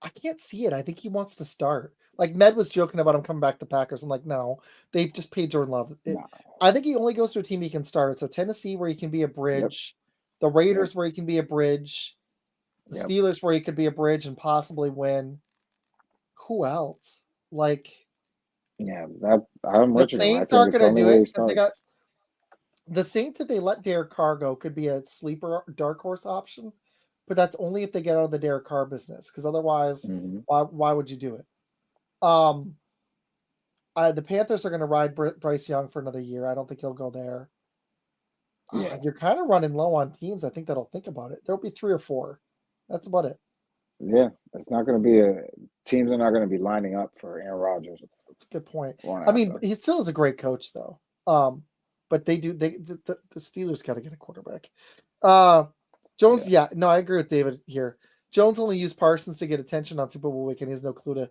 I can't see it. I think he wants to start. Like Med was joking about him coming back to Packers. I'm like, no, they've just paid Jordan Love. No. I think he only goes to a team he can start. So Tennessee, where he can be a Yep. bridge, the Yep. Raiders, where he can be a bridge, the Yep. Steelers, where he could be a bridge and possibly win. Who else? Like Yeah. That I'm the with you. I Saints think aren't it's the going to only do way he it because they starts. got the Saints. If they let Derek Carr go, could be a sleeper dark horse option, but that's only if they get out of the Derek Carr business. Because otherwise, Mm-hmm. why would you do it? The Panthers are going to ride Bryce Young for another year. I don't think he'll go there. Yeah. You're kind of running low on teams. I think that'll think about it. There'll be 3 or 4. That's about it. Yeah. It's not going to be teams are not going to be lining up for Aaron Rodgers. That's a good point. Won't I mean, happen. he still is a great coach, though. But the Steelers got to get a quarterback. Jones, yeah, no, I agree with David here. Jones only used Parsons to get attention on Super Bowl weekend. He has no clue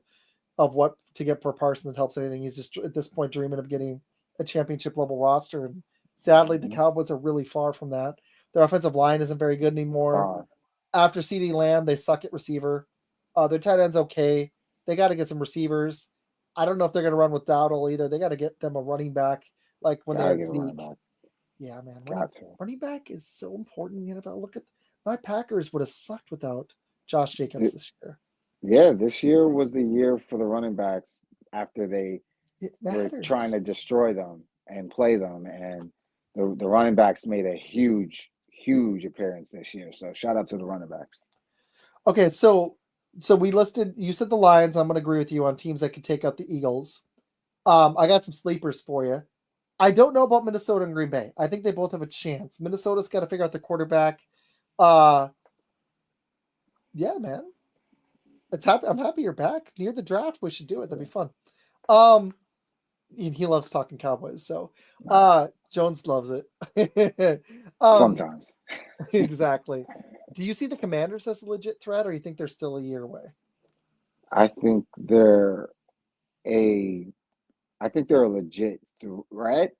of what to get for Parsons that helps anything. He's just at this point dreaming of getting a championship level roster. And sadly, the Mm-hmm. Cowboys are really far from that. Their offensive line isn't very good anymore. After CeeDee Lamb, they suck at receiver. Their tight end's okay. They got to get some receivers. I don't know if they're going to run with Dowdle either. They got to get them a running back like when they Gotta had get a running Zeke. back. Yeah, man. Got to. Running back is so important in the NFL. Look at my Packers would have sucked without Josh Jacobs this year. Yeah, this year was the year for the running backs after they It were trying matters. to destroy them and play them, and the running backs made a huge, huge appearance this year. So shout out to the running backs. Okay, so we listed. You said the Lions. I'm going to agree with you on teams that could take out the Eagles. I got some sleepers for you. I don't know about Minnesota and Green Bay. I think they both have a chance. Minnesota's got to figure out the quarterback. Yeah, man. I'm happy you're back. Near the draft, we should do it. That'd be fun. He loves talking Cowboys, so Jones loves it. Sometimes. Exactly. Do you see the Commanders as a legit threat, or you think they're still a year away? I think they're a I think they're a legit threat.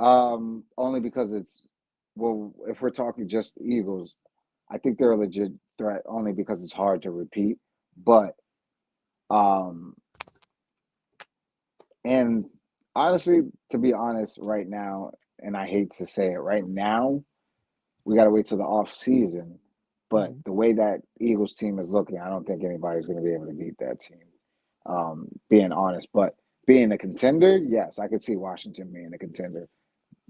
Only because if we're talking just the Eagles, I think they're a legit threat only because it's hard to repeat. But um and honestly, to be honest, right now, and I hate to say it, right now, we got to wait till the off season. But Mhm. the way that Eagles team is looking, I don't think anybody's going to be able to beat that team. Being honest, but being a contender, yes, I could see Washington being a contender.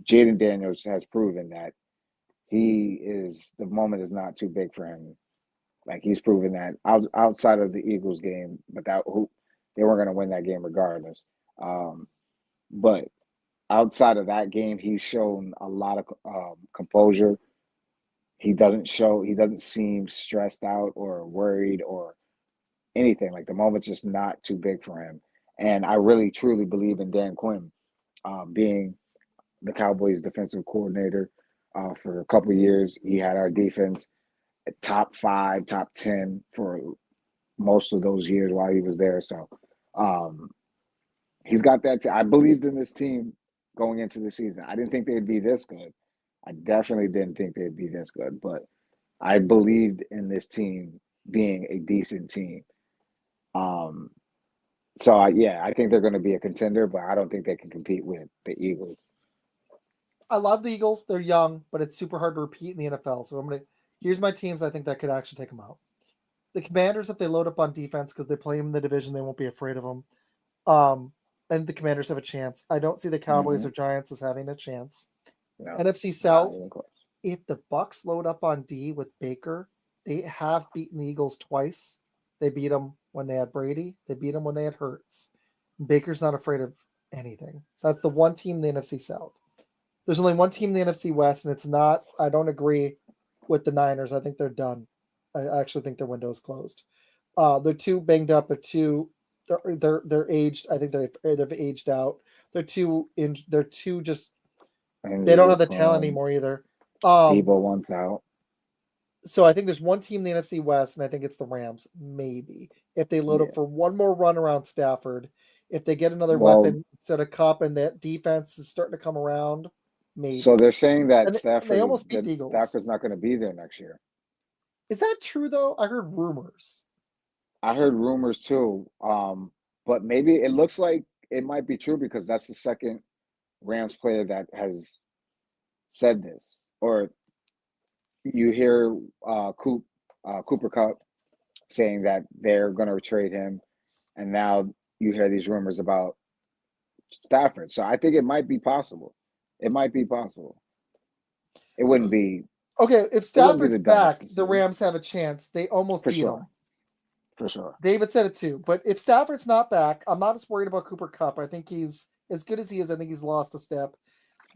Jaden Daniels has proven that the moment is not too big for him. Like he's proven that outside of the Eagles game, but they weren't going to win that game regardless. Um, but outside of that game, he's shown a lot of composure. He doesn't seem stressed out or worried or anything. Like the moment's just not too big for him. And I really truly believe in Dan Quinn being the Cowboys defensive coordinator for a couple of years. He had our defense at top 5, top 10 for most of those years while he was there. So um, he's got that. I believed in this team going into the season. I didn't think they'd be this good. I definitely didn't think they'd be this good, but I believed in this team being a decent team. Um, yeah, I think they're going to be a contender, but I don't think they can compete with the Eagles. I love the Eagles. They're young, but it's super hard to repeat in the NFL. So here's my teams I think that could actually take them out. The Commanders, if they load up on defense because they play them in the division, they won't be afraid of them. And the Commanders have a chance. I don't see the Cowboys Mm-hmm. or Giants as having a chance. No, NFC not South, even close. if the Bucks load up on D with Baker, they have beaten the Eagles twice. They beat them when they had Brady. They beat them when they had Hurts. Baker's not afraid of anything. So that's the one team in the NFC South. There's only one team in the NFC West, and it's not. I don't agree with the Niners. I think they're done. I actually think their window is closed. They're too banged up. They're aged. I think they've aged out. They're too just. They don't Injury have the talent prone. anymore either. Um, Debo wants out. so I think there's one team in the NFC West, and I think it's the Rams. Maybe if they load up Yeah. for one more run around Stafford, if they get another Well, weapon instead of Cup, and that defense is starting to come around, so maybe. they're saying that And they almost beat the Eagles. Stafford's not going to be there next year. Is that true though? I heard rumors. I heard rumors too. But maybe it looks like it might be true because that's the second Rams player that has said this. Or you hear Cooper Cup saying that they're going to trade him, and now you hear these rumors about Stafford. So I think it might be possible. It might be possible. It wouldn't be. Okay, if It wouldn't be Stafford's the dumbest back, the decision Rams have a chance. They almost for beat sure. them. For sure. David said it too. But if Stafford's not back, I'm not as worried about Cooper Cup. I think he's as good as he is. I think he's lost a step.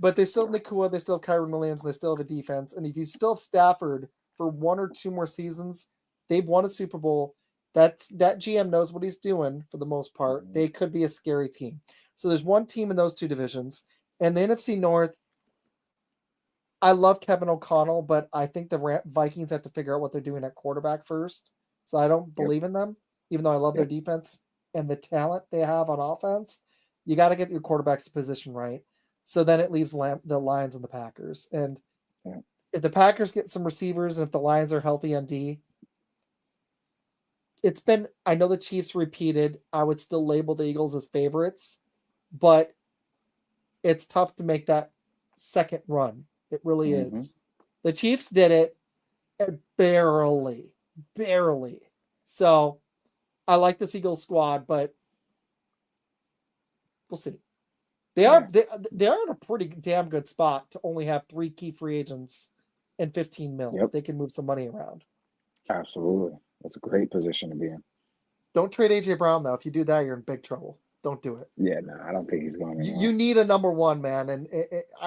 But they still have Nakua, they still have Kyron Williams, and they still have a defense. And if you still have Stafford for one or two more seasons, they've won a Super Bowl. That GM knows what he's doing for the most part. Mm-hmm. They could be a scary team. So there's one team in those two divisions. And the NFC North, I love Kevin O'Connell, but I think the Vikings have to figure out what they're doing at quarterback first. So I don't Yep. believe in them, even though I love their Yep. defense and the talent they have on offense. You got to get your quarterback's position right. So then it leaves the Lions and the Packers. And Yep. if the Packers get some receivers and if the Lions are healthy on D, I know the Chiefs repeated. I would still label the Eagles as favorites, but it's tough to make that second run. It really Mm-hmm. is. The Chiefs did it barely, barely. So I like this Eagles squad, but we'll see. They Yeah. are they are in a pretty damn good spot to only have 3 key free agents and 15 mil. Yep. They can move some money around. Absolutely. That's a great position to be in. Don't trade AJ Brown though. If you do that, you're in big trouble. Don't do it. Yeah, no, I don't think he's going You anywhere. need a number one man, and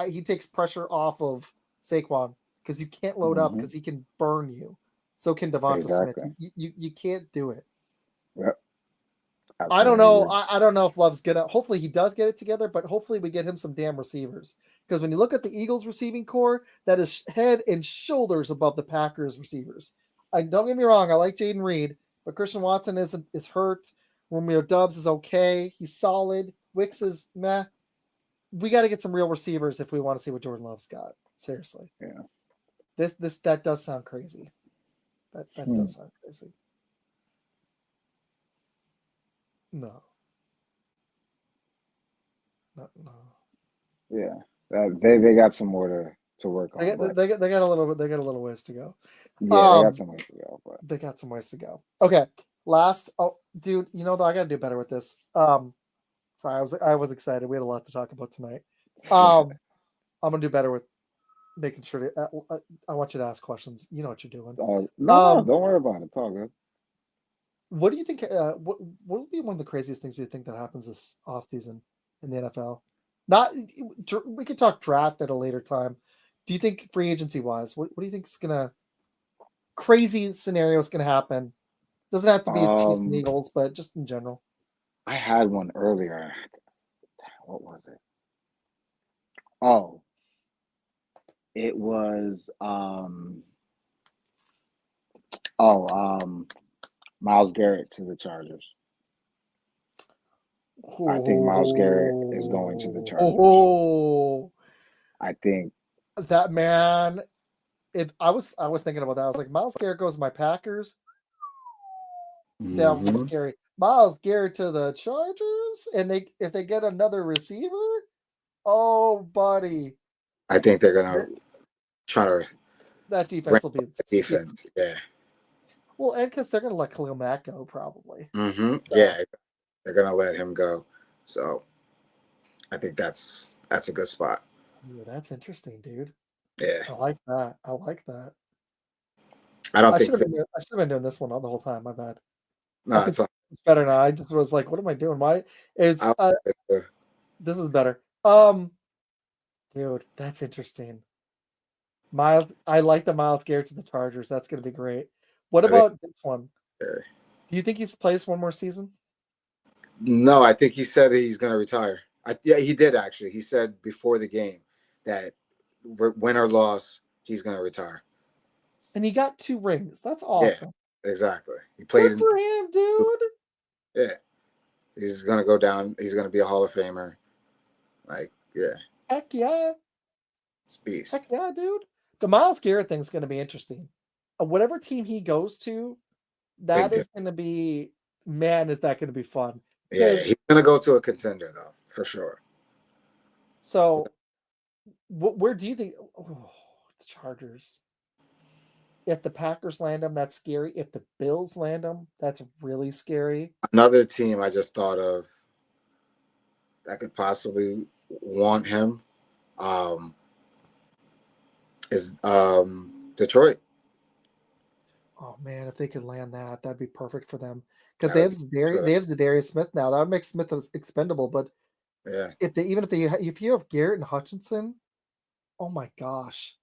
he takes pressure off of Saquon because you can't load up Mm-hmm. because he can burn you. So can Devonta Smith. Exactly. You can't do it. Yep. I don't Absolutely know. agree. I don't know if Love's gonna. Hopefully, he does get it together, but hopefully, we get him some damn receivers. Because when you look at the Eagles receiving core, that is head and shoulders above the Packers receivers. Don't get me wrong. I like Jaden Reed, but Christian Watson is hurt. Romeo Dubs is okay. He's solid. Wicks is meh. We got to get some real receivers if we want to see what Jordan Love's got. Seriously, Yeah. that does sound crazy. That Hmm. does sound crazy. No. No, no. Yeah, they got some more to work on, but They got a little ways to go. yeah, they got some ways to go. But They got some ways to go. Okay, last. Oh, dude, though I got to do better with this. Sorry, I was excited. We had a lot to talk about tonight. I'm gonna do better with making sure to. I want you to ask questions. You know what you're doing. no, don't worry about it. It's all good. What do you think? What would be one of the craziest things you think that happens this off season in the NFL? Not we could talk draft at a later time. Do you think free agency wise, what do you think is gonna crazy scenario is gonna happen? Doesn't have to be a Chiefs and Eagles, but just in general. I had one earlier. What was it? Oh, it was Myles Garrett to the Chargers. I think Myles Garrett is going to the Chargers. I think that man. If I was thinking about that, I was like, Myles Garrett goes to my Packers. That would be scary. Myles Garrett to the Chargers, and if they get another receiver, oh buddy. I think they're gonna try to. That defense will be defense. Yeah. Well, and because they're gonna let Khalil Mack go probably. So. Yeah, they're gonna let him go. So I think that's a good spot. Ooh, that's interesting, dude. Yeah, I like that. I like that. I should have been doing this one all the whole time. My bad. No, it's better now. I just was like, what am I doing? Why is this is better? Dude, that's interesting. I like the Myles Garrett to the Chargers. That's gonna be great. What about this one? Sure. Do you think he plays one more season? No, I think he said he's gonna retire. Yeah, he did actually. He said before the game that win or loss, he's gonna retire. And he got 2 rings. That's awesome. Yeah, exactly. He played Good for him, dude. Yeah. He's gonna go down. He's gonna be a Hall of Famer. Like, yeah. Heck yeah. Beast. Heck yeah, dude. The Myles Garrett thing's gonna be interesting. Whatever team he goes to, that is gonna be is that gonna be fun. Yeah, he's gonna go to a contender though, for sure. So where do you think the Chargers? If the Packers land him, that's scary. If the Bills land him, that's really scary. Another team I just thought of that could possibly want him is Detroit. Oh man, if they could land that, that'd be perfect for them. Because they have Zadarius Smith now. That would make Smith expendable. But yeah, if you have Garrett and Hutchinson, oh my gosh,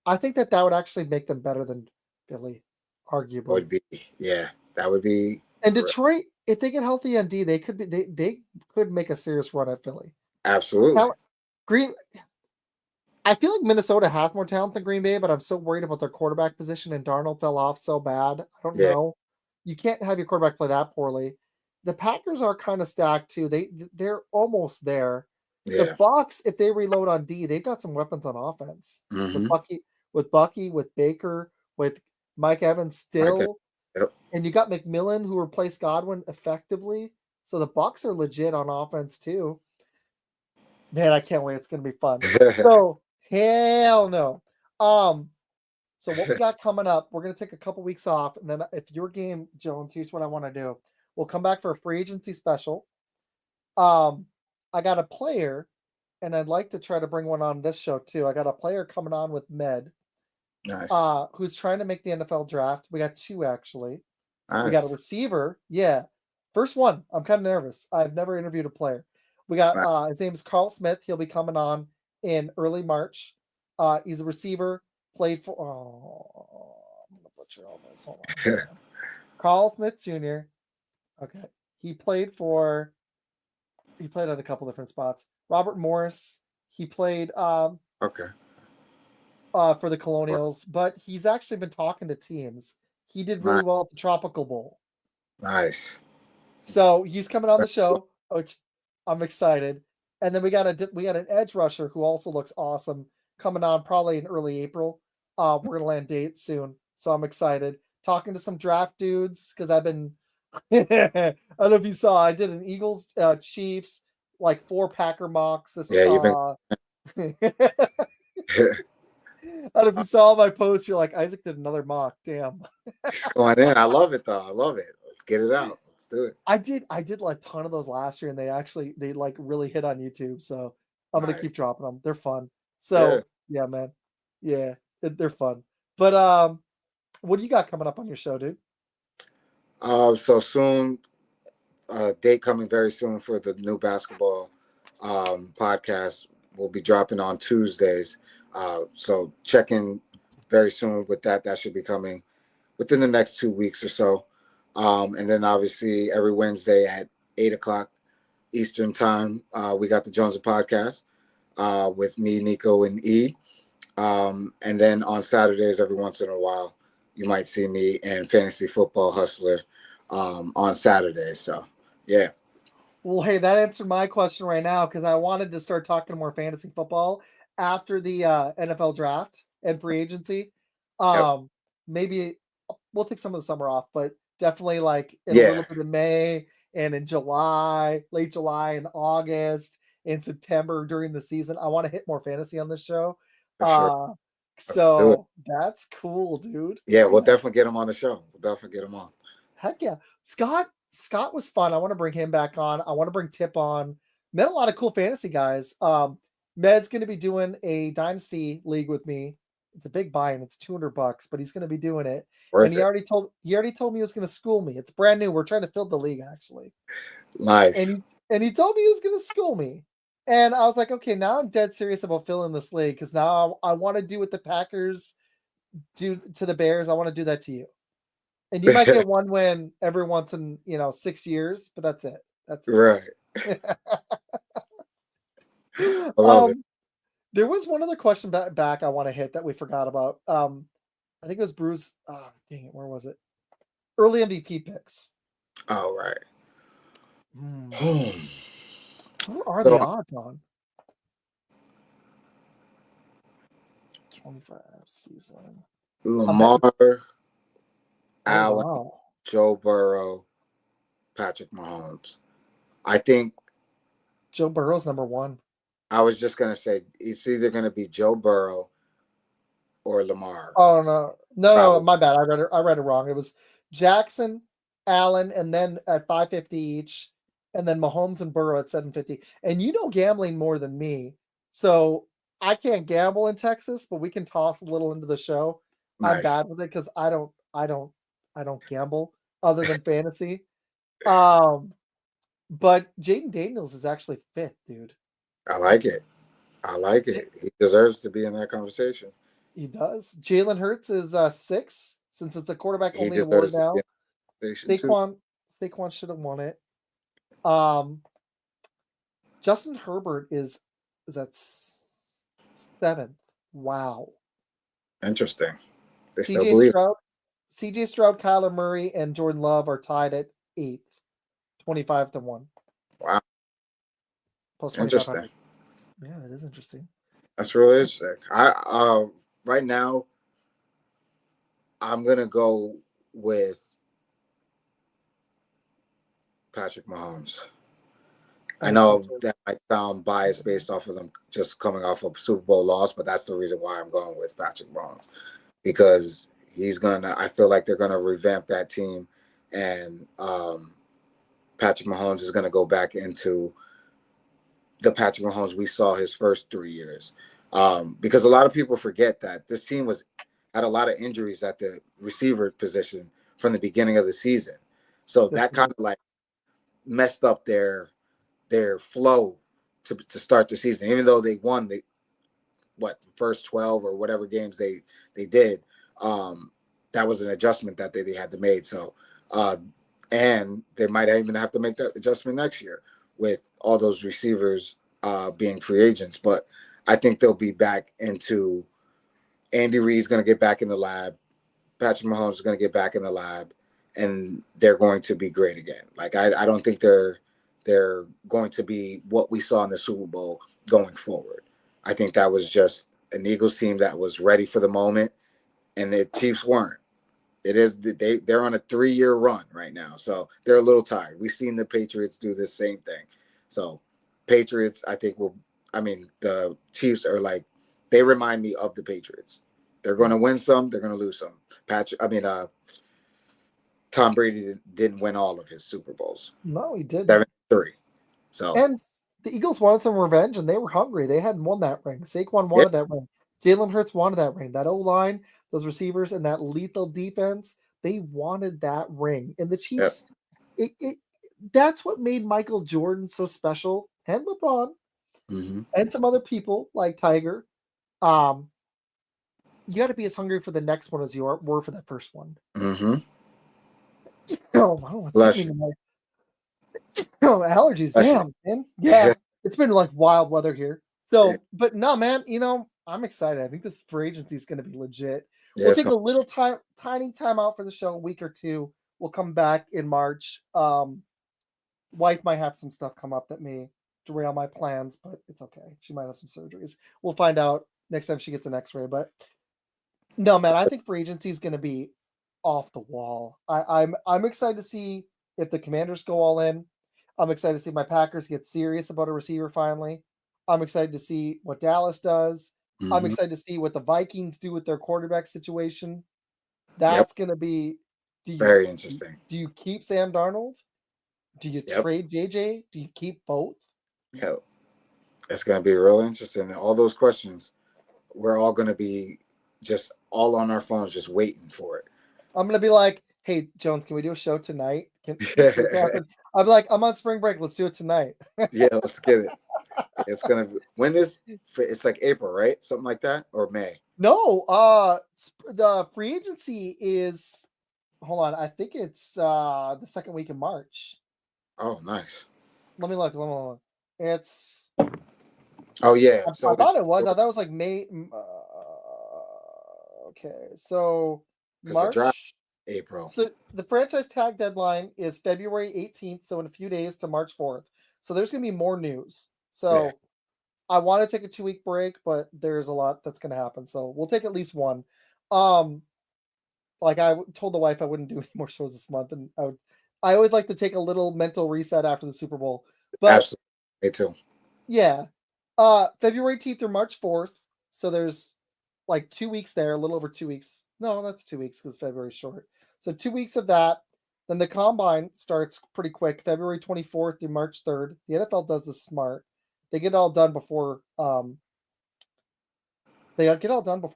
I think that would actually make them better than Philly, arguably. Would be, yeah, that would be. And Detroit, if they get healthy on D, they could make a serious run at Philly. Absolutely. I feel like Minnesota has more talent than Green Bay, but I'm so worried about their quarterback position, and Darnold fell off so bad. I don't know. You can't have your quarterback play that poorly. The Packers are kind of stacked too. They're almost there. Yeah. The Bucs, if they reload on D, they've got some weapons on offense. With Bucky, with Baker, with Mike Evans still. Yep. And you got McMillan who replaced Godwin effectively. So the Bucs are legit on offense too. Man, I can't wait. It's gonna be fun. So hell no. So what we got coming up, we're gonna take a couple weeks off, and then if your game, Jones, here's what I want to do. We'll come back for a free agency special. I got a player, and I'd like to try to bring one on this show too. I got a player coming on with Med. Nice. Who's trying to make the NFL draft. We got 2 actually. Nice. We got a receiver. Yeah. First one. I'm kind of nervous. I've never interviewed a player. We got his name is Carl Smith. He'll be coming on in early March. He's a receiver, played for I'm gonna butcher all this. Hold on. Carl Smith Jr. Okay. He played on a couple different spots. Robert Morris. He played okay. For the Colonials, but he's actually been talking to teams. He did really well at the Tropical Bowl. Nice. So he's coming on the show, which I'm excited. And then we got an edge rusher who also looks awesome coming on probably in early April. We're gonna land dates soon, so I'm excited. Talking to some draft dudes because I've been. I don't know if you saw. I did an Eagles, Chiefs, like 4 Packer mocks. This Yeah, you've been. I don't know if you saw my post. You're like, Isaac did another mock. Damn. It's going in. I love it though. I love it. Let's get it out. Let's do it. I did like a ton of those last year, and they like really hit on YouTube. So I'm gonna Nice. keep dropping them. They're fun. Yeah. So yeah, man. Yeah, they're fun. But what do you got coming up on your show, dude? So soon, date coming very soon for the new basketball podcast. We'll be dropping on Tuesdays. So check in very soon with that. That should be coming within the next 2 weeks or so. And then obviously every Wednesday at 8 o'clock Eastern time, we got the Jones podcast with me, Nico, and E. And then on Saturdays, every once in a while, you might see me and Fantasy Football Hustler on Saturdays. So, yeah. Well, hey, that answered my question right now because I wanted to start talking more fantasy football after the NFL draft and free agency. Yep. Maybe we'll take some of the summer off, but definitely like in a Yeah. little bit of May and in July, late July and August and September during the season. I want to hit more fantasy on this show. For sure. Let's do it. So that's cool, dude. Yeah, we'll Man, definitely get him on the show. We'll definitely get him on. heck yeah. Scott was fun. I want to bring him back on. I want to bring Tip on. Met a lot of cool fantasy guys. Med's going to be doing a dynasty league with me. It's a big buy-in. It's $200, but he's going to be doing it. And Worth he it. already told me he was going to school me. It's brand new. We're trying to fill the league actually. Nice. And he told me he was going to school me. And I was like, okay, now I'm dead serious about filling this league because now I want to do what the Packers do to the Bears. I want to do that to you. And you might get one win every once in 6 years, but that's it. That's it. Right. I love it. There was one other question back I want to hit that we forgot about. I think it was Bruce. Oh, dang it, where was it? Early MVP picks. All right. Who are the odds on 25 season? Lamar, Allen, wow. Joe Burrow, Patrick Mahomes. I think Joe Burrow's number one. I was just gonna say it's either gonna be Joe Burrow or Lamar. Oh no, my bad. I read it wrong. It was Jackson, Allen, and then at 550 each, and then Mahomes and Burrow at 750. And you know gambling more than me, so I can't gamble in Texas, but we can toss a little into the show. Nice. I'm bad with it because I don't gamble other than fantasy. But Jaden Daniels is actually fifth, dude. I like it. He deserves to be in that conversation. He does. Jalen Hurts is six, since it's a quarterback only award deserves now. to be in that conversation Saquon should have won it. Justin Herbert is at seventh. Wow. Interesting. They still CJ believe. Stroud, CJ Stroud, Kyler Murray, and Jordan Love are tied at eighth, 25-1. Wow. Plus Interesting. Yeah, that is interesting. That's really interesting. I right now I'm gonna go with Patrick Mahomes. I know that might sound biased based off of them just coming off of a Super Bowl loss, but that's the reason why I'm going with Patrick Mahomes, because I feel like they're gonna revamp that team, and Patrick Mahomes is gonna go back into the Patrick Mahomes we saw his first 3 years. Because a lot of people forget that this team had a lot of injuries at the receiver position from the beginning of the season. So that kind of like messed up their flow to start the season. Even though they won the first 12 or whatever games they did, that was an adjustment that they had to make. So and they might even have to make that adjustment next year with all those receivers being free agents. But I think they'll be back into Andy Reid's going to get back in the lab. Patrick Mahomes is going to get back in the lab, and they're going to be great again. Like I don't think they're going to be what we saw in the Super Bowl going forward. I think that was just an Eagles team that was ready for the moment, and the Chiefs weren't. They're on a 3-year run right now, so they're a little tired. We've seen the Patriots do the same thing. So Patriots, I think the Chiefs are like, they remind me of the Patriots. They're going to win some, they're going to lose some. Tom Brady didn't win all of his Super Bowls. No, he didn't. 73. So, and the Eagles wanted some revenge, and they were hungry. They hadn't won that ring. Saquon wanted that ring. Jalen Hurts wanted that ring. That O-line, those receivers, and that lethal defense, they wanted that ring. And the Chiefs, that's what made Michael Jordan so special, and LeBron, and some other people like Tiger. You got to be as hungry for the next one as you were for that first one. Oh, wow, allergies. Damn, man. Yeah, it's been like wild weather here. So, but no, man, I'm excited. I think this free agency is going to be legit. We'll take a little tiny time out for the show, a week or two. We'll come back in March. Wife might have some stuff come up that may derail my plans, but it's okay. She might have some surgeries. We'll find out next time she gets an X-ray. But no, man, I think free agency is going to be off the wall. I'm excited to see if the Commanders go all in. I'm excited to see my Packers get serious about a receiver finally. I'm excited to see what Dallas does. I'm excited to see what the Vikings do with their quarterback situation. That's going to be very interesting. Do you keep Sam Darnold? Do you trade JJ? Do you keep both? Yeah, it's going to be real interesting. All those questions, we're all going to be just all on our phones, just waiting for it. I'm going to be like, hey, Jones, can we do a show tonight? Can I'll be like, I'm on spring break. Let's do it tonight. Yeah, let's get it. It's going to – it's like April, right? Something like that, or May? No, the free agency is – hold on. I think it's the second week in March. Oh, nice. Let me look. It's – oh, yeah. I thought it was. I thought it was like May. Okay, so March. The draft, April. So the franchise tag deadline is February 18th, so in a few days to March 4th. So there's going to be more news. So I want to take a 2-week break, but there's a lot that's going to happen. So we'll take at least one. Like I told the wife I wouldn't do any more shows this month, and I always like to take a little mental reset after the Super Bowl. But absolutely, me too. Yeah, February 18th through March 4th. So there's like 2 weeks there, a little over 2 weeks. No, that's 2 weeks because February's short. So 2 weeks of that. Then the combine starts pretty quick, February 24th through March 3rd. The NFL does this smart. They get it all done before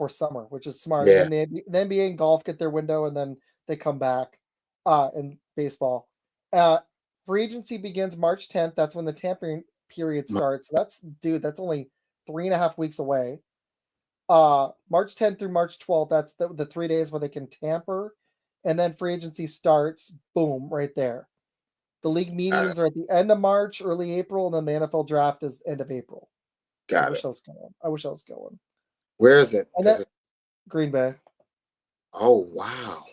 summer, which is smart. Yeah. And then the NBA and golf get their window, and then they come back in baseball. Free agency begins March 10th. That's when the tampering period starts. That's only 3.5 weeks away. March 10th through March 12th, that's the 3 days where they can tamper, and then free agency starts, boom, right there. The league meetings are at the end of March, early April, and then the NFL draft is end of April. I wish I was going. Where is it? Green Bay. Oh, wow.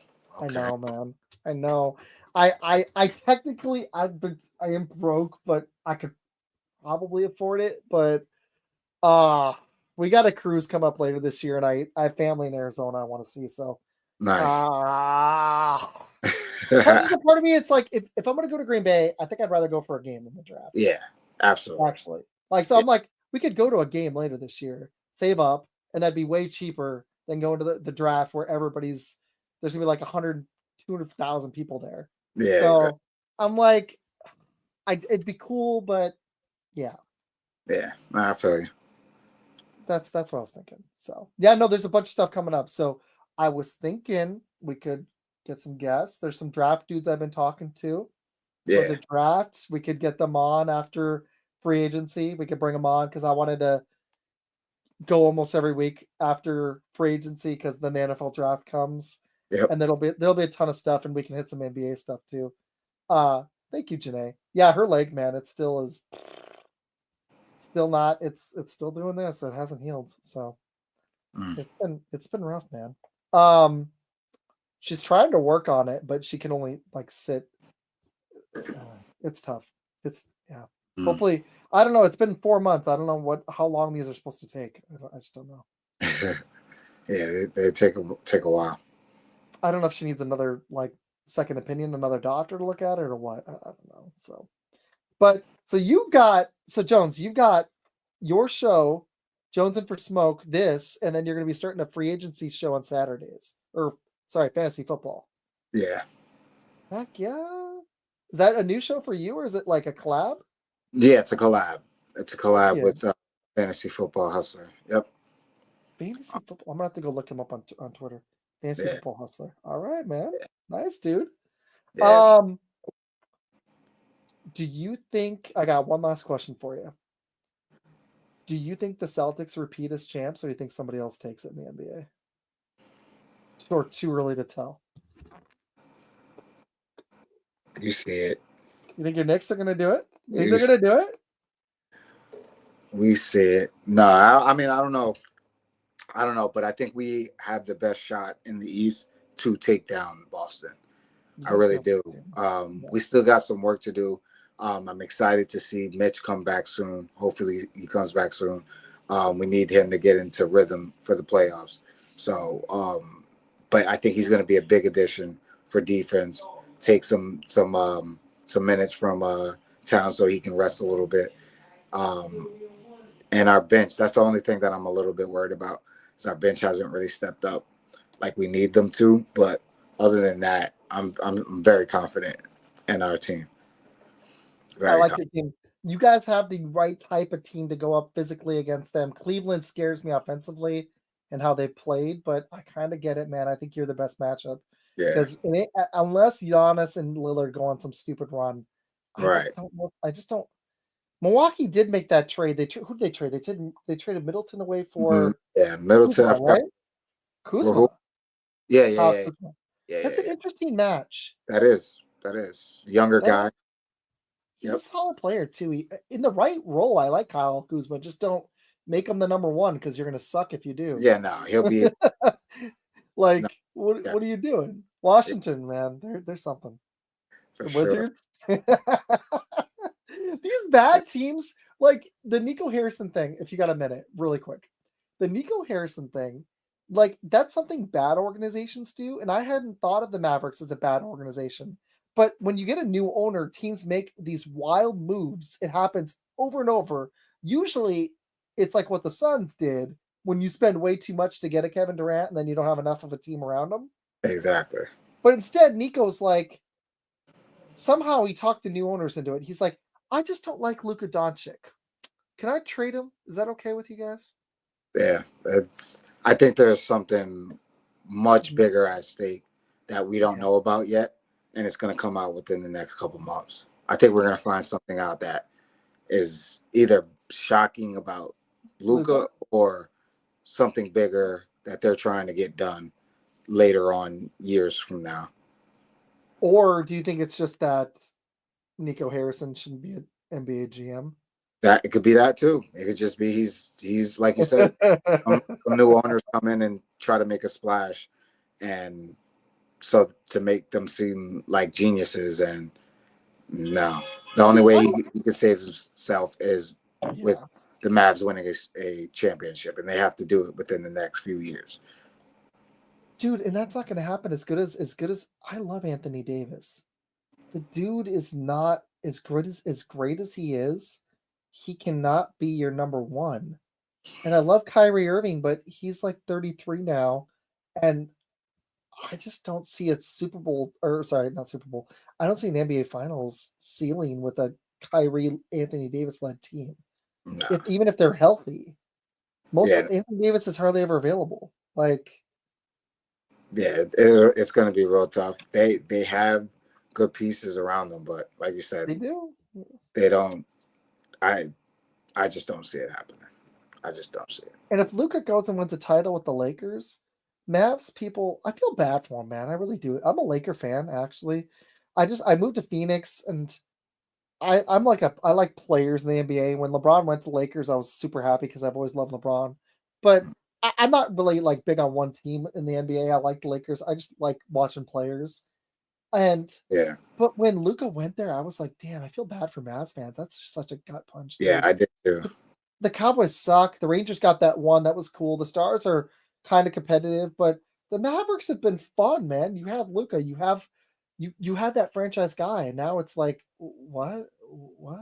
Okay. I know, man. I know. I technically I am broke, but I could probably afford it, but we got a cruise come up later this year, and I have family in Arizona I want to see. So nice. That's just a part of me. It's like if I'm going to go to Green Bay, I think I'd rather go for a game than the draft. Yeah, absolutely. Actually, I'm like, we could go to a game later this year, save up, and that'd be way cheaper than going to the draft where there's gonna be like 100, 200,000 people there. Yeah. So exactly. I'm like, it'd be cool, but yeah. Yeah, I feel you. That's what I was thinking. So yeah, no, there's a bunch of stuff coming up. So I was thinking we could get some guests. There's some draft dudes I've been talking to. Yeah. For the draft, we could get them on after free agency. We could bring them on because I wanted to go almost every week after free agency because then the NFL draft comes. Yep. And there'll be a ton of stuff, and we can hit some NBA stuff too. Thank you, Janae. Yeah, her leg, man, it still is. Still not. It's still doing this. It hasn't healed. So it's been rough, man. She's trying to work on it, but she can only like sit. It's tough. Hopefully, I don't know. It's been 4 months. I don't know how long these are supposed to take. I just don't know. Yeah, they take a while. I don't know if she needs another like second opinion, another doctor to look at it or what. I don't know. So, But so Jones, you've got your show, Jones and for Smoke, this, and then you're going to be starting a free agency show on Saturdays, or sorry, fantasy football. Yeah. Heck yeah! Is that a new show for you, or is it like a collab? Yeah, it's a collab. It's a collab Yeah. with Fantasy Football Hustler. Yep. Fantasy football. I'm gonna have to go look him up on Twitter. Fantasy Yeah. Football Hustler. All right, man. Nice, dude. Yeah. Do you think I got one last question for you? Do you think the Celtics repeat as champs, or do you think somebody else takes it in the NBA? Or too early to tell? You see it. You think your Knicks are gonna do it? You think they're gonna do it? We see it. No, I mean, I don't know. I don't know, but I think we have the best shot in the East to take down Boston. I really do. We still got some work to do. I'm excited to see Mitch come back soon. Hopefully he comes back soon. We need him to get into rhythm for the playoffs. So, but I think he's going to be a big addition for defense. Take some minutes from Town so he can rest a little bit. And our bench, that's the only thing that I'm a little bit worried about, is our bench hasn't really stepped up like we need them to. But other than that, I'm very confident in our team. I like your team. You guys have the right type of team to go up physically against them. Cleveland scares me offensively and how they played, but I kind of get it, man. I think you're the best matchup. Yeah. Because unless Giannis and Lillard go on some stupid run, I just don't. Milwaukee did make that trade. Who did they trade? They traded Middleton away for Middleton. Kuzma, right? Kuzma. Yeah. That's an interesting match. That is younger guy. He's a solid player too. In the right role, I like Kyle Kuzma. Just don't make him the number one because you're gonna suck if you do. Yeah, no, he'll be like what are you doing? Washington, man. There's something. For the Wizards. These bad teams, like the Nico Harrison thing, if you got a minute, really quick. The Nico Harrison thing, like that's something bad organizations do. And I hadn't thought of the Mavericks as a bad organization. But when you get a new owner, teams make these wild moves. It happens over and over. Usually it's like what the Suns did when you spend way too much to get a Kevin Durant and then you don't have enough of a team around them. Exactly. But instead, Nico's like, somehow he talked the new owners into it. He's like, I just don't like Luka Doncic. Can I trade him? Is that okay with you guys? Yeah, I think there's something much bigger at stake that we don't know about yet, and it's going to come out within the next couple months. I think we're going to find something out that is either shocking about Luka or something bigger that they're trying to get done later on, years from now. Or do you think it's just that Nico Harrison shouldn't be an NBA GM? That it could be that too. It could just be he's like you said, some new owners come in and try to make a splash, and so to make them seem like geniuses. And no, the only way he can save himself is with the Mavs winning a championship, and they have to do it within the next few years. Dude, and that's not going to happen as good as I love Anthony Davis. The dude is not as great as he is. He cannot be your number one. And I love Kyrie Irving, but he's like 33 now, and I just don't see a Super Bowl, or sorry, not Super Bowl. I don't see an NBA Finals ceiling with a Kyrie Anthony Davis led team. No. Even if they're healthy, Anthony Davis is hardly ever available. Like, it's going to be real tough. They have good pieces around them, but like you said, they do. They don't. I just don't see it happening. I just don't see it. And if Luka goes and wins a title with the Lakers, Mavs people, I feel bad for him, man. I really do. I'm a Laker fan, actually. I moved to Phoenix, and I like players in the NBA. When LeBron went to Lakers, I was super happy because I've always loved LeBron. But I'm not really like big on one team in the NBA. I like the Lakers. I just like watching players. And but when Luka went there, I was like, damn, I feel bad for Mavs fans. That's just such a gut punch. Dude. Yeah, I did too. The Cowboys suck. The Rangers got that one. That was cool. The Stars are kind of competitive, but the Mavericks have been fun, man. You have Luka. You have that franchise guy, and now it's like, what? what?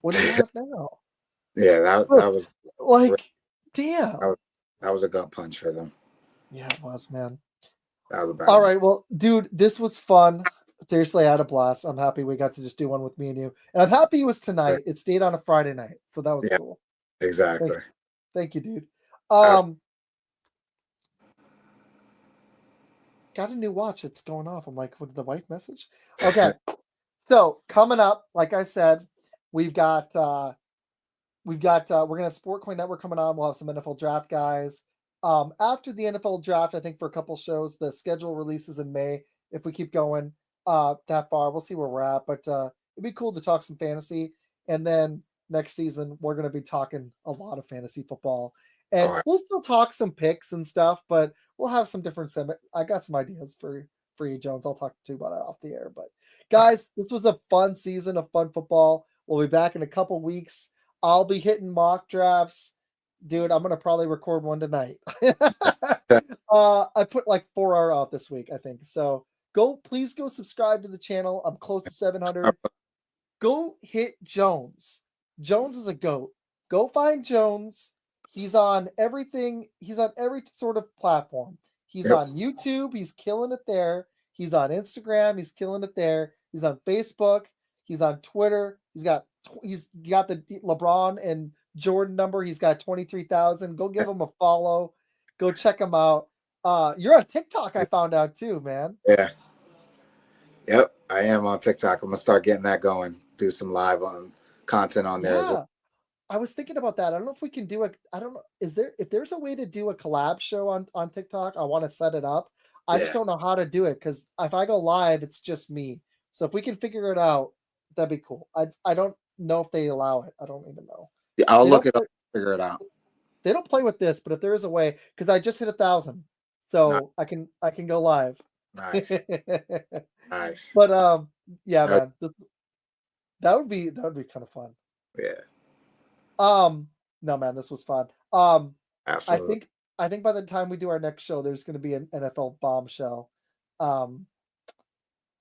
What do you have now? Yeah, that was Like, damn. that was a gut punch for them. Yeah, it was, man. That was a bad All one. right, well, dude, this was fun. Seriously, I had a blast. I'm happy we got to just do one with me and you. And I'm happy it was tonight. It stayed on a Friday night. So that was Yeah, cool. exactly. Thank you, dude. I Got a new watch. It's going off. I'm like, what did the wife message? Okay. So coming up, like I said, we're gonna have Sport Coin Network coming on. We'll have some NFL draft guys. After the NFL draft, I think for a couple shows, the schedule releases in May. If we keep going that far, we'll see where we're at. But it'd be cool to talk some fantasy. And then next season, we're gonna be talking a lot of fantasy football. And oh, we'll still talk some picks and stuff, but we'll have some different I got some ideas for you, Jones. I'll talk to you about it off the air. But nice. guys, this was a fun season of fun football. We'll be back in a couple weeks. I'll be hitting mock drafts. Dude, I'm gonna probably record one tonight. I put like 4 hours out this week, I think. So please go subscribe to the channel. I'm close to 700. Go hit Jones. Jones is a GOAT. Go find Jones. He's on everything. He's on every sort of platform. He's Yep. on YouTube. He's killing it there. He's on Instagram. He's killing it there. He's on Facebook. He's on Twitter. He's got the LeBron and Jordan number. He's got 23,000. Go give him a follow. Go check him out. You're on TikTok, I found out too, man. Yeah. Yep. I am on TikTok. I'm gonna start getting that going. Do some live on content on there as well. I was thinking about that. I don't know if we can do I don't know. If there's a way to do a collab show on TikTok, I want to set it up. I just don't know how to do it because if I go live, it's just me. So if we can figure it out, that'd be cool. I don't know if they allow it. I don't even know. Yeah, I'll look it up, figure it out. They don't play with this, but if there is a way, because I just hit 1,000, so I can go live. Nice. Nice. But yeah, man, that would be kind of fun. Yeah. No, man, this was fun. Absolutely. I think by the time we do our next show, there's going to be an NFL bombshell.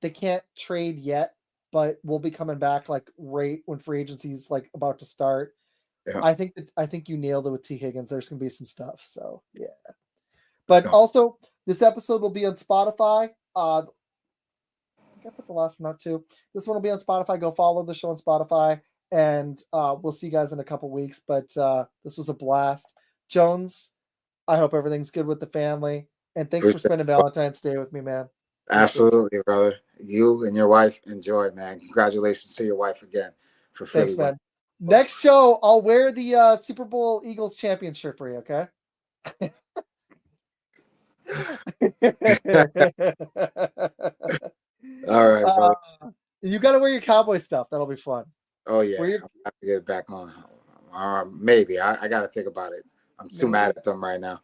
They can't trade yet, but we'll be coming back like right when free agency is like about to start. Yeah. I think you nailed it with T. Higgins. There's going to be some stuff. So yeah. But also, this episode will be on Spotify. I think I put the last one out too. This one will be on Spotify. Go follow the show on Spotify. And we'll see you guys in a couple weeks. But this was a blast. Jones, I hope everything's good with the family. And thanks for spending Valentine's Day with me, man. Absolutely, brother. You and your wife enjoy, man. Congratulations to your wife again for Philly. Thanks, man. Next show, I'll wear the Super Bowl Eagles champion shirt for you, okay? All right, brother. You got to wear your cowboy stuff. That'll be fun. Oh, yeah. I'm have to get it back on. Maybe. I got to think about it. I'm too mad at them right now.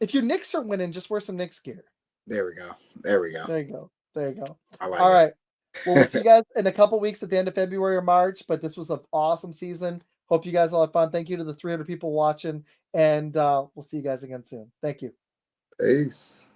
If your Knicks are winning, just wear some Knicks gear. There we go. There you go. I like All it. Right. Well, we'll see you guys in a couple weeks at the end of February or March, but this was an awesome season. Hope you guys all had fun. Thank you to the 300 people watching, and we'll see you guys again soon. Thank you. Peace.